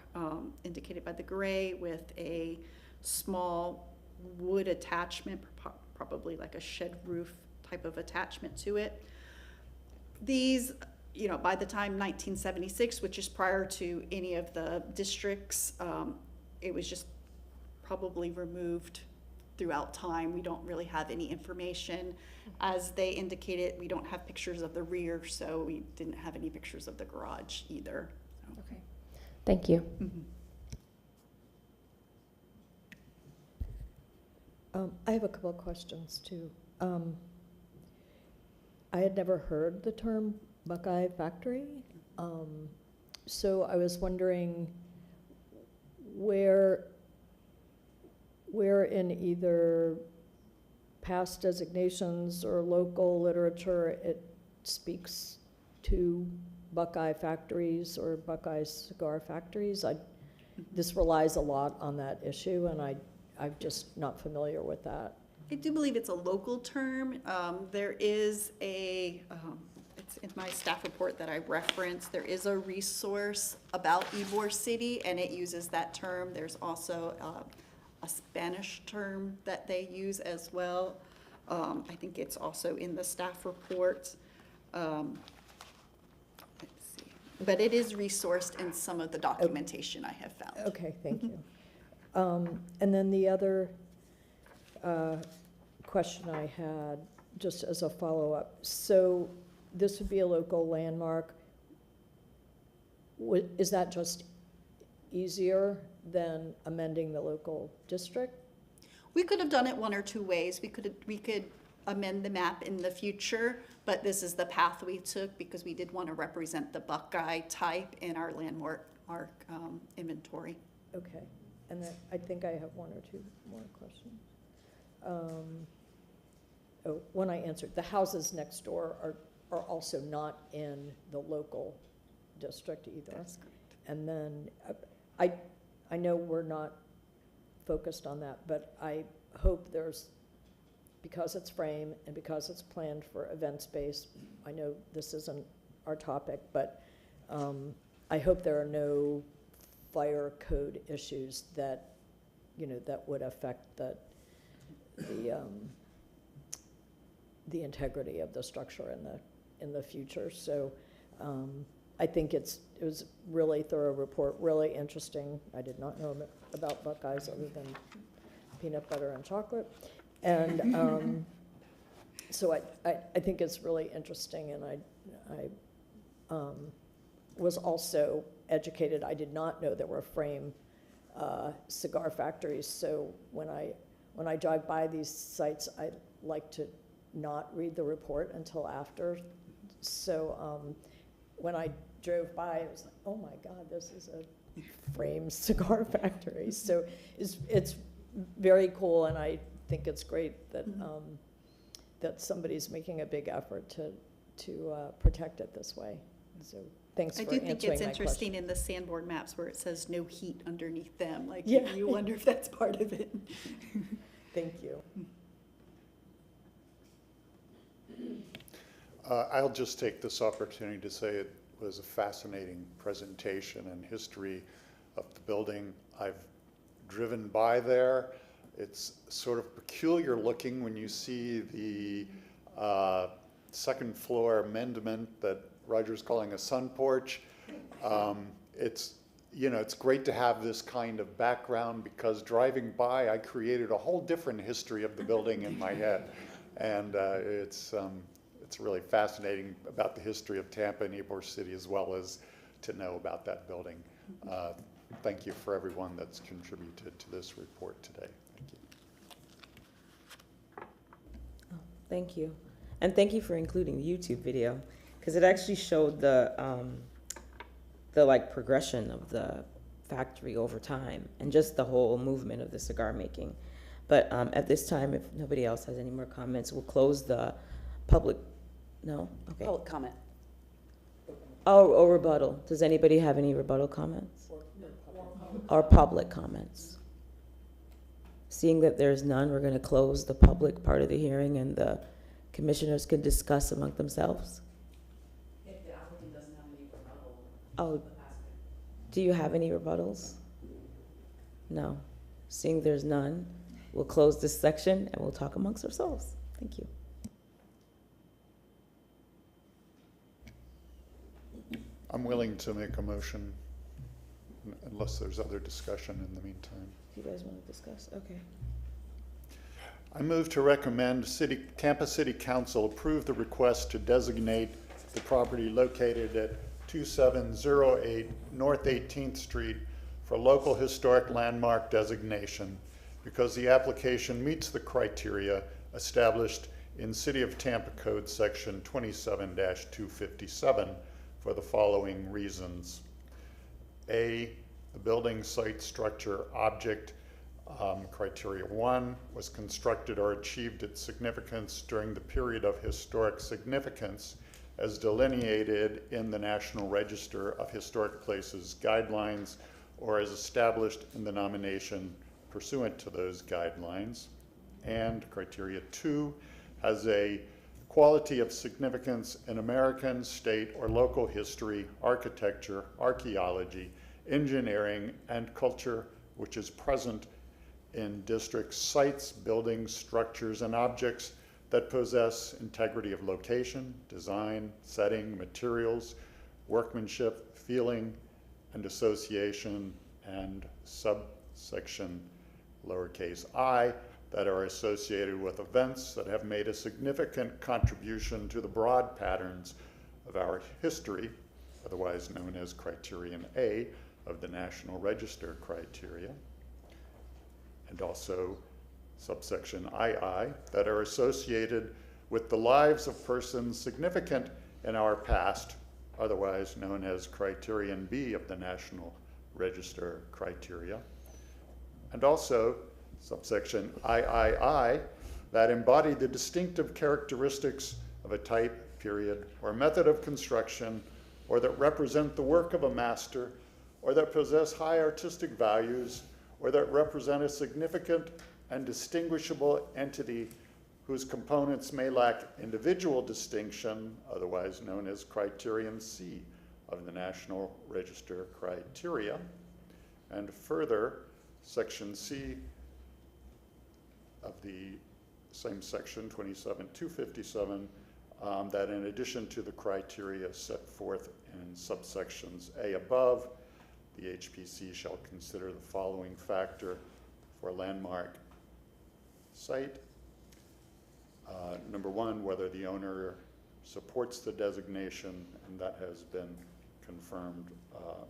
indicated by the gray, with a small wood attachment, probably like a shed roof type of attachment to it. These, you know, by the time 1976, which is prior to any of the districts, it was just probably removed throughout time. We don't really have any information. As they indicated, we don't have pictures of the rear, so we didn't have any pictures of the garage either. So. Okay, thank you. Mm-hmm. I have a couple of questions too. I had never heard the term Buckeye Factory, so I was wondering where in either past designations or local literature it speaks to Buckeye factories or Buckeye cigar factories. This relies a lot on that issue, and I'm just not familiar with that. I do believe it's a local term. There is it's in my staff report that I referenced, there is a resource about Ybor City, and it uses that term. There's also a Spanish term that they use as well. I think it's also in the staff report. Let's see. But it is resourced in some of the documentation I have found. Okay, thank you. And then the other question I had, just as a follow-up, so this would be a local landmark. Is that just easier than amending the local district? We could have done it one or two ways. We could amend the map in the future, but this is the path we took because we did want to represent the Buckeye type in our landmark inventory. Okay, and then I think I have one or two more questions. One I answered. The houses next door are also not in the local district either. That's correct. And then I know we're not focused on that, but I hope because it's frame and because it's planned for event space, I know this isn't our topic, but I hope there are no fire code issues that, that would affect the integrity of the structure in the future. So I think it was really thorough report, really interesting. I did not know about Buckeyes other than peanut butter and chocolate. And so I think it's really interesting, and I was also educated. I did not know there were frame cigar factories, so when I drive by these sites, I like to not read the report until after. So when I drove by, it was like, oh my God, this is a frame cigar factory. So it's very cool, and I think it's great that that somebody's making a big effort to protect it this way. So thanks for answering my question. I do think it's interesting in the Sanborn maps where it says no heat underneath them. Like, yeah. You wonder if that's part of it. Thank you. I'll just take this opportunity to say it was a fascinating presentation and history of the building. I've driven by there. It's sort of peculiar looking when you see the second floor amendment that Roger's calling a sun porch. It's great to have this kind of background, because driving by, I created a whole different history of the building in my head. And it's really fascinating about the history of Tampa and Ybor City, as well as to know about that building. Thank you for everyone that's contributed to this report today. Thank you. Thank you. And thank you for including the YouTube video, because it actually showed the like progression of the factory over time and just the whole movement of the cigar making. But at this time, if nobody else has any more comments, we'll close the public, no? Okay. Public comment. Oh, rebuttal. Does anybody have any rebuttal comments? Or public comments? Seeing that there's none, we're going to close the public part of the hearing and the commissioners can discuss among themselves. If the applicant doesn't have any rebuttal. Oh, do you have any rebuttals? No. Seeing there's none, we'll close this section and we'll talk amongst ourselves. Thank you. I'm willing to make a motion unless there's other discussion in the meantime. If you guys want to discuss, okay. I move to recommend Tampa City Council approve the request to designate the property located at 2708 North 18th Street for local historic landmark designation because the application meets the criteria established in City of Tampa Code Section 27-257 for the following reasons. A, the building site structure object criteria 1 was constructed or achieved its significance during the period of historic significance as delineated in the National Register of Historic Places guidelines or as established in the nomination pursuant to those guidelines. And criteria 2 has a quality of significance in American, state, or local history, architecture, archaeology, engineering, and culture, which is present in district sites, buildings, structures, and objects that possess integrity of location, design, setting, materials, workmanship, feeling, and association, and subsection lowercase I that are associated with events that have made a significant contribution to the broad patterns of our history, otherwise known as criterion A of the National Register criteria, and also subsection II that are associated with the lives of persons significant in our past, otherwise known as criterion B of the National Register criteria, and also subsection III that embody the distinctive characteristics of a type, period, or method of construction, or that represent the work of a master, or that possess high artistic values, or that represent a significant and distinguishable entity whose components may lack individual distinction, otherwise known as criterion C of the National Register criteria. And further, section C of the same section, 27-257, that in addition to the criteria set forth in subsections A above, the HPC shall consider the following factor for landmark site. Number one, whether the owner supports the designation, and that has been confirmed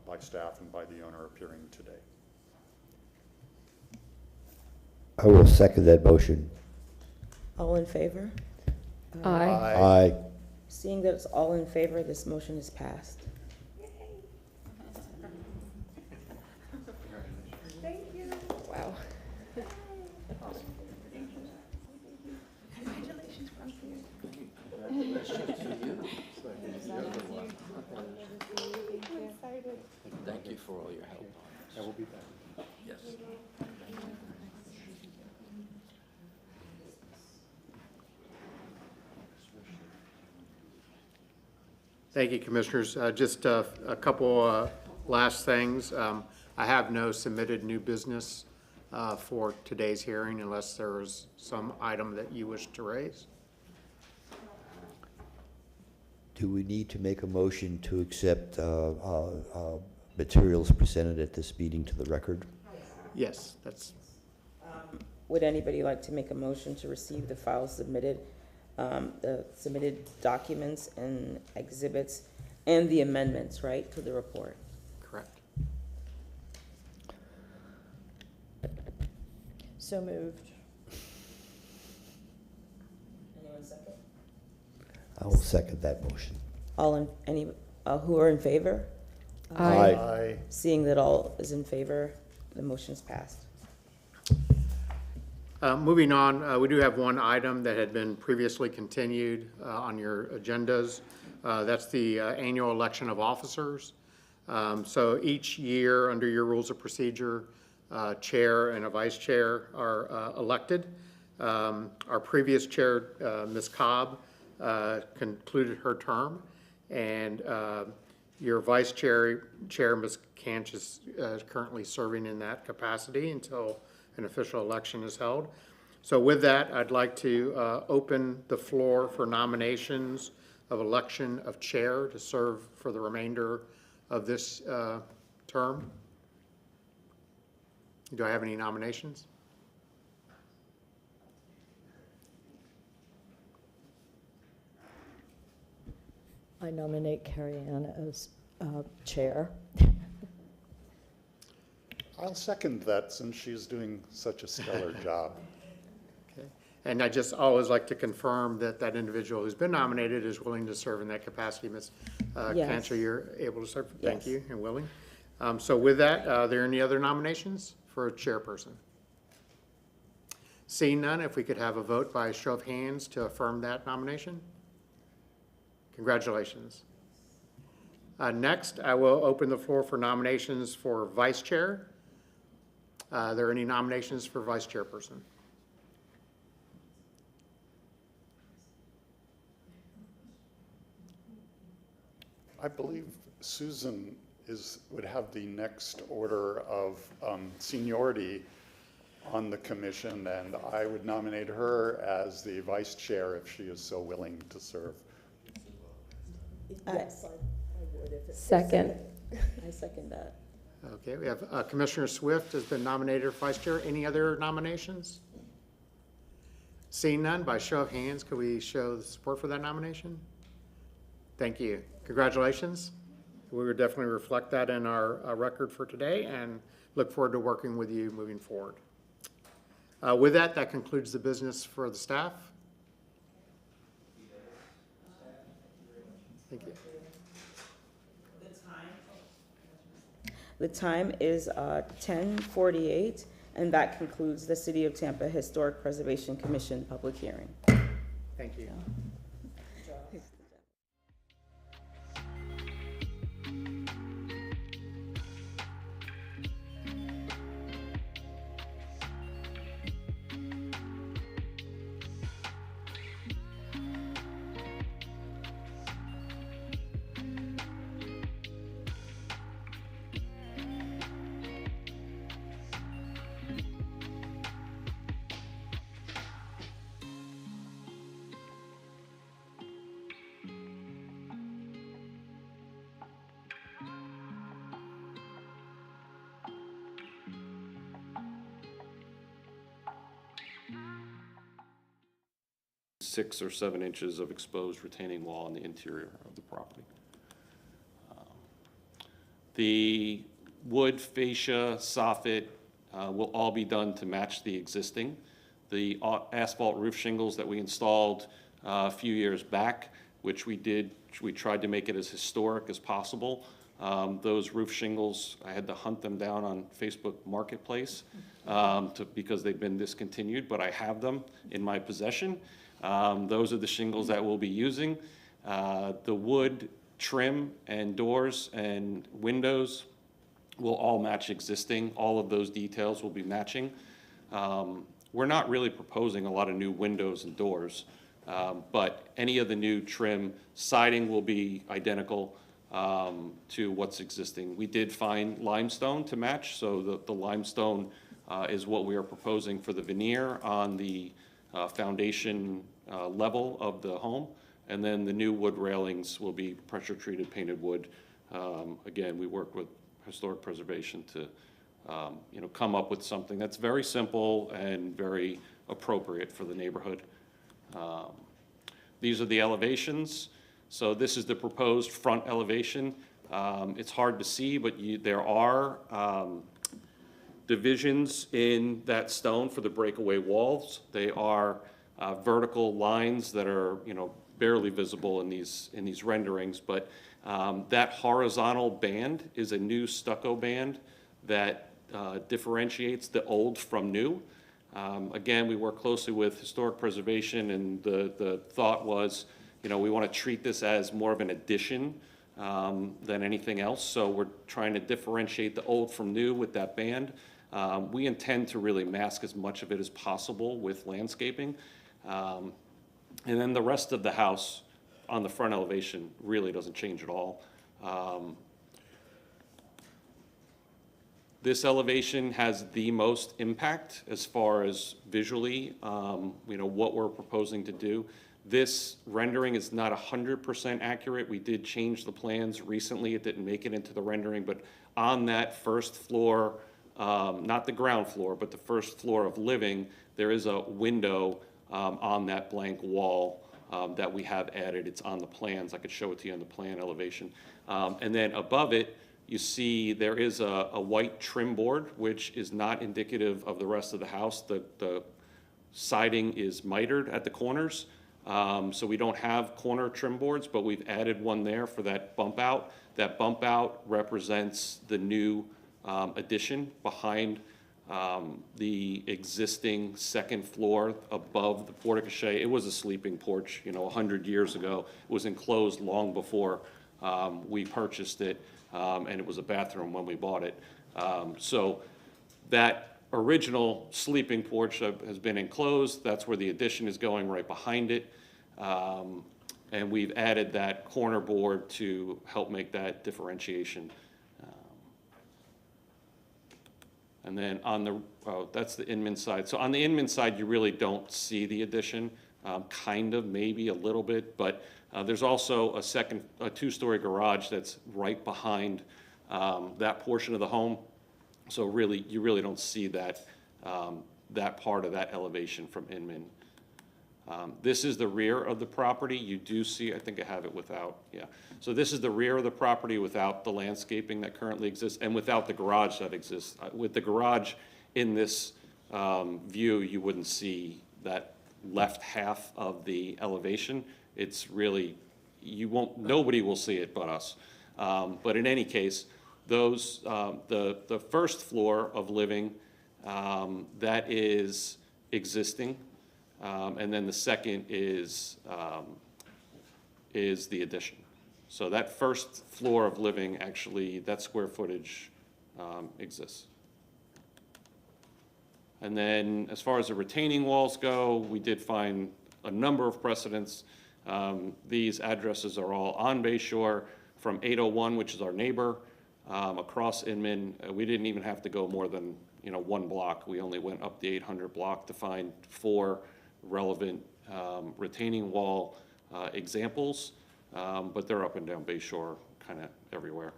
by staff and by the owner appearing today. I will second that motion. All in favor? Aye. Aye. Seeing that it's all in favor, this motion is passed. Wow. Thank you for all your help. I will be back. Yes. Thank you, Commissioners. Just a couple last things. I have no submitted new business for today's hearing unless there is some item that you wish to raise. Do we need to make a motion to accept materials presented at this meeting to the record? Yes, that's, Would anybody like to make a motion to receive the files submitted, the submitted documents and exhibits and the amendments, right, to the report? correct. So moved. Anyone second? I will second that motion. Who are in favor? Aye. Seeing that all is in favor, the motion is passed. Moving on, we do have one item that had been previously continued on your agendas. That's the annual election of officers. So each year, under your rules of procedure, chair and a vice chair are elected. Our previous chair, Ms. Cobb, concluded her term, and your vice chair, Ms. Canch, is currently serving in that capacity until an official election is held. So with that, I'd like to open the floor for nominations of election of chair to serve for the remainder of this term. Do I have any nominations? I nominate Carrie Ann as chair. I'll second that since she's doing such a stellar job. Okay. And I just always like to confirm that that individual who's been nominated is willing to serve in that capacity. Ms. Yes. Cantor, you're able to serve? Yes. Thank you, and willing. So with that, are there any other nominations for a chairperson? Seeing none, if we could have a vote by show of hands to affirm that nomination? Congratulations. Next, I will open the floor for nominations for vice chair. Are there any nominations for vice chairperson? I believe Susan would have the next order of seniority on the commission, and I would nominate her as the vice chair if she is so willing to serve. Yes, I would if it's. Second. I second that. Okay, we have Commissioner Swift has been nominated for vice chair. Any other nominations? Seeing none, by show of hands, could we show the support for that nomination? Thank you. Congratulations. We will definitely reflect that in our record for today and look forward to working with you moving forward. With that, that concludes the business for the staff. Thank you. The time is 10:48, and that concludes the City of Tampa Historic Preservation Commission public hearing. Thank you. Six or 7 inches of exposed retaining wall in the interior of the property. The wood fascia, soffit will all be done to match the existing. The asphalt roof shingles that we installed a few years back, which we tried to make it as historic as possible. Those roof shingles, I had to hunt them down on Facebook Marketplace because they've been discontinued, but I have them in my possession. Those are the shingles that we'll be using. The wood trim and doors and windows will all match existing. All of those details will be matching. We're not really proposing a lot of new windows and doors, but any of the new trim siding will be identical to what's existing. We did find limestone to match, so the limestone is what we are proposing for the veneer on the foundation level of the home, and then the new wood railings will be pressure-treated painted wood. Again, we work with Historic Preservation to come up with something that's very simple and very appropriate for the neighborhood. These are the elevations. So this is the proposed front elevation. It's hard to see, but there are divisions in that stone for the breakaway walls. They are vertical lines that are, barely visible in these renderings, but that horizontal band is a new stucco band that differentiates the old from new. Again, we work closely with historic preservation, and the thought was, we want to treat this as more of an addition than anything else. So we're trying to differentiate the old from new with that band. We intend to really mask as much of it as possible with landscaping. And then the rest of the house on the front elevation really doesn't change at all. This elevation has the most impact as far as visually, what we're proposing to do. This rendering is not 100% accurate. We did change the plans recently. It didn't make it into the rendering, but on that first floor, not the ground floor, but the first floor of living, there is a window on that blank wall that we have added. It's on the plans. I could show it to you on the plan elevation. And then above it, you see there is a white trim board, which is not indicative of the rest of the house. The siding is mitered at the corners, so we don't have corner trim boards, but we've added one there for that bump out. That bump out represents the new addition behind the existing second floor above the portico. It was a sleeping porch, 100 years ago. It was enclosed long before we purchased it, and it was a bathroom when we bought it. So that original sleeping porch has been enclosed. That's where the addition is going, right behind it. And we've added that corner board to help make that differentiation. And then on the, that's the Inman side. So on the Inman side, you really don't see the addition, kind of, maybe a little bit, but there's also a two-story garage that's right behind that portion of the home. So really, you really don't see that, that part of that elevation from Inman. This is the rear of the property. You do see, I think I have it without, yeah. So this is the rear of the property without the landscaping that currently exists and without the garage that exists. With the garage in this view, you wouldn't see that left half of the elevation. It's really, nobody will see it but us. But in any case, those, the first floor of living, that is existing. And then the second is the addition. So that first floor of living, actually, that square footage exists. And then as far as the retaining walls go, we did find a number of precedents. These addresses are all on Bay Shore from 801, which is our neighbor, across Inman. We didn't even have to go more than, one block. We only went up the 800 block to find 4 relevant retaining wall examples, but they're up and down Bay Shore, kind of everywhere.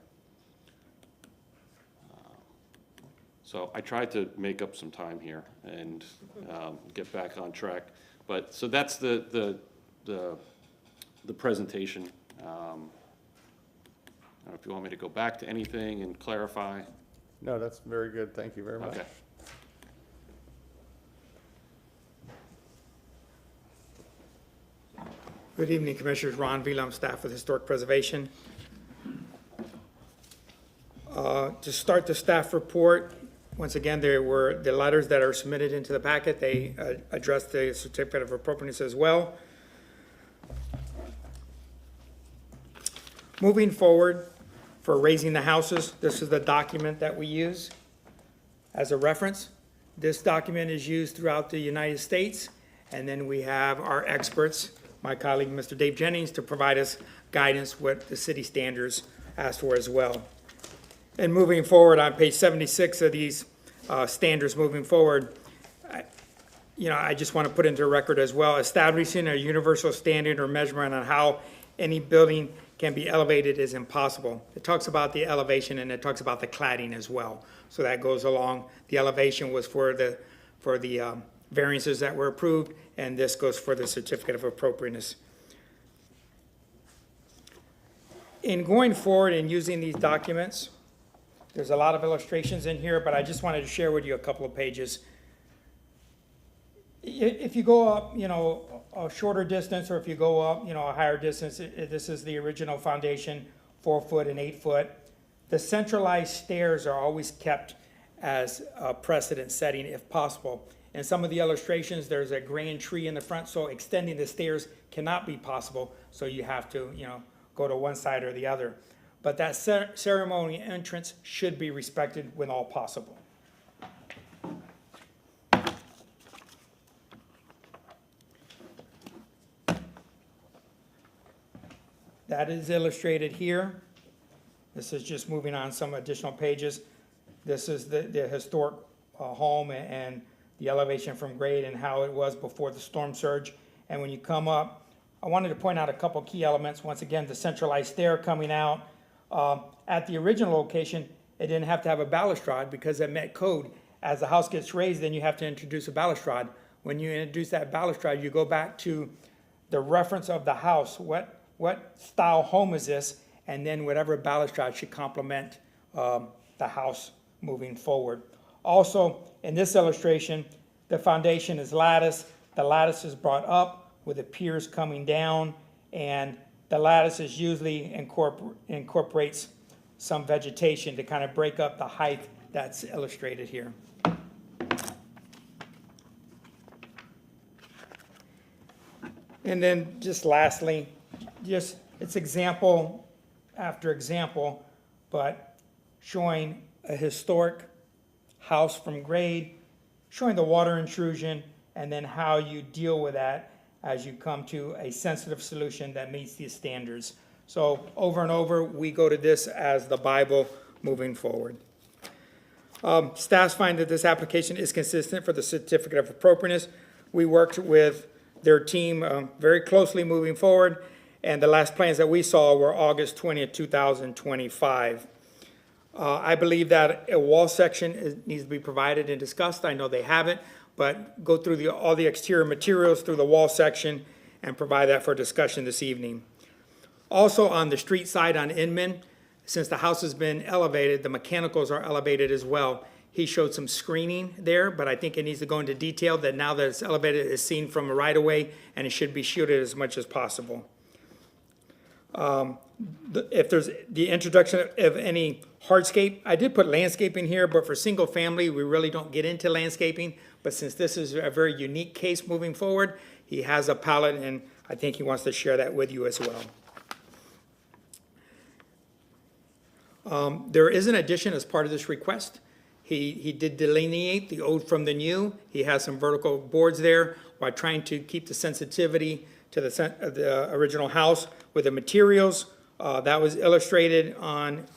So I tried to make up some time here and get back on track. But so that's the presentation. I don't know if you want me to go back to anything and clarify. No, that's very good. Thank you very much. Okay. Good evening, Commissioners. Ron Velam, staff with Historic Preservation. To start the staff report, once again, there were the letters that are submitted into the packet. They address the certificate of appropriateness as well. Moving forward, for raising the houses, this is the document that we use as a reference. This document is used throughout the United States, and then we have our experts, my colleague, Mr. Dave Jennings, to provide us guidance what the city standards ask for as well. And moving forward, on page 76 of these standards moving forward, I just want to put into record as well, establishing a universal standard or measurement on how any building can be elevated is impossible. It talks about the elevation and it talks about the cladding as well. So that goes along. The elevation was for the variances that were approved, and this goes for the certificate of appropriateness. In going forward and using these documents, There's a lot of illustrations in here, but I just wanted to share with you a couple of pages. If you go up, a shorter distance, or if you go up, a higher distance, this is the original foundation, 4 foot and 8 foot. The centralized stairs are always kept as a precedent setting if possible. In some of the illustrations, there's a grand tree in the front, so extending the stairs cannot be possible, so you have to, go to one side or the other. But that ceremony entrance should be respected when all possible. That is illustrated here. This is just moving on some additional pages. This is the historic home and the elevation from grade and how it was before the storm surge. And when you come up, I wanted to point out a couple key elements. Once again, the centralized stair coming out. At the original location, it didn't have to have a balustrade because it met code. As the house gets raised, then you have to introduce a balustrade. When you introduce that balustrade, you go back to the reference of the house. What style home is this? And then whatever balustrade should complement the house moving forward. Also, in this illustration, the foundation is lattice. The lattice is brought up with the piers coming down, and the lattice is usually incorporates some vegetation to kind of break up the height that's illustrated here. And then just lastly, it's example after example, but showing a historic house from grade, showing the water intrusion, and then how you deal with that as you come to a sensitive solution that meets these standards. So over and over, we go to this as the Bible moving forward. Staffs find that this application is consistent for the certificate of appropriateness. We worked with their team very closely moving forward, and the last plans that we saw were August 20th, 2025. I believe that a wall section needs to be provided and discussed. I know they haven't, but go through all the exterior materials through the wall section and provide that for discussion this evening. Also on the street side on Inman, since the house has been elevated, the mechanicals are elevated as well. He showed some screening there, but I think it needs to go into detail that now that it's elevated, it's seen from a right-of-way, and it should be shielded as much as possible. If there's the introduction of any hardscape, I did put landscaping here, but for single family, we really don't get into landscaping. But since this is a very unique case moving forward, he has a palette, and I think he wants to share that with you as well. There is an addition as part of this request. He did delineate the old from the new. He has some vertical boards there while trying to keep the sensitivity to the original house with the materials. That was illustrated on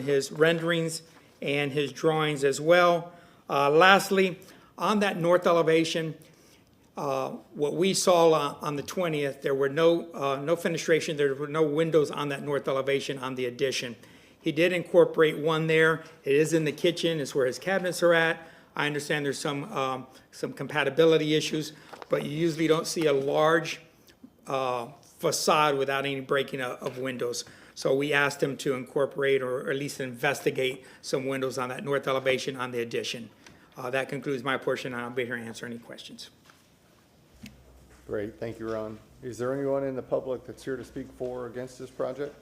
his renderings and his drawings as well. Lastly, on that north elevation, what we saw on the 20th, there were no fenestration, there were no windows on that north elevation on the addition. He did incorporate one there. It is in the kitchen. It's where his cabinets are at. I understand there's some compatibility issues, but you usually don't see a large facade without any breaking of windows. So we asked him to incorporate or at least investigate some windows on that north elevation on the addition. That concludes my portion, and I'll be here to answer any questions. Great, thank you, Ron. Is there anyone in the public that's here to speak for or against this project?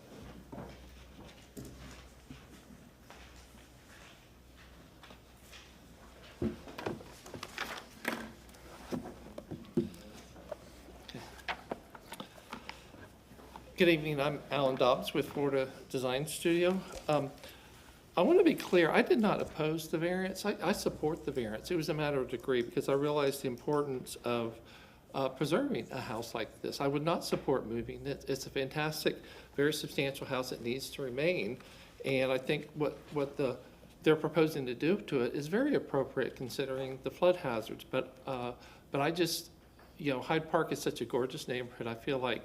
Good evening, I'm Alan Dobbs with Florida Design Studio. I want to be clear, I did not oppose the variance. I support the variance. It was a matter of degree because I realized the importance of preserving a house like this. I would not support moving it. It's a fantastic, very substantial house that needs to remain. And I think what they're proposing to do to it is very appropriate considering the flood hazards. But I just, Hyde Park is such a gorgeous neighborhood. I feel like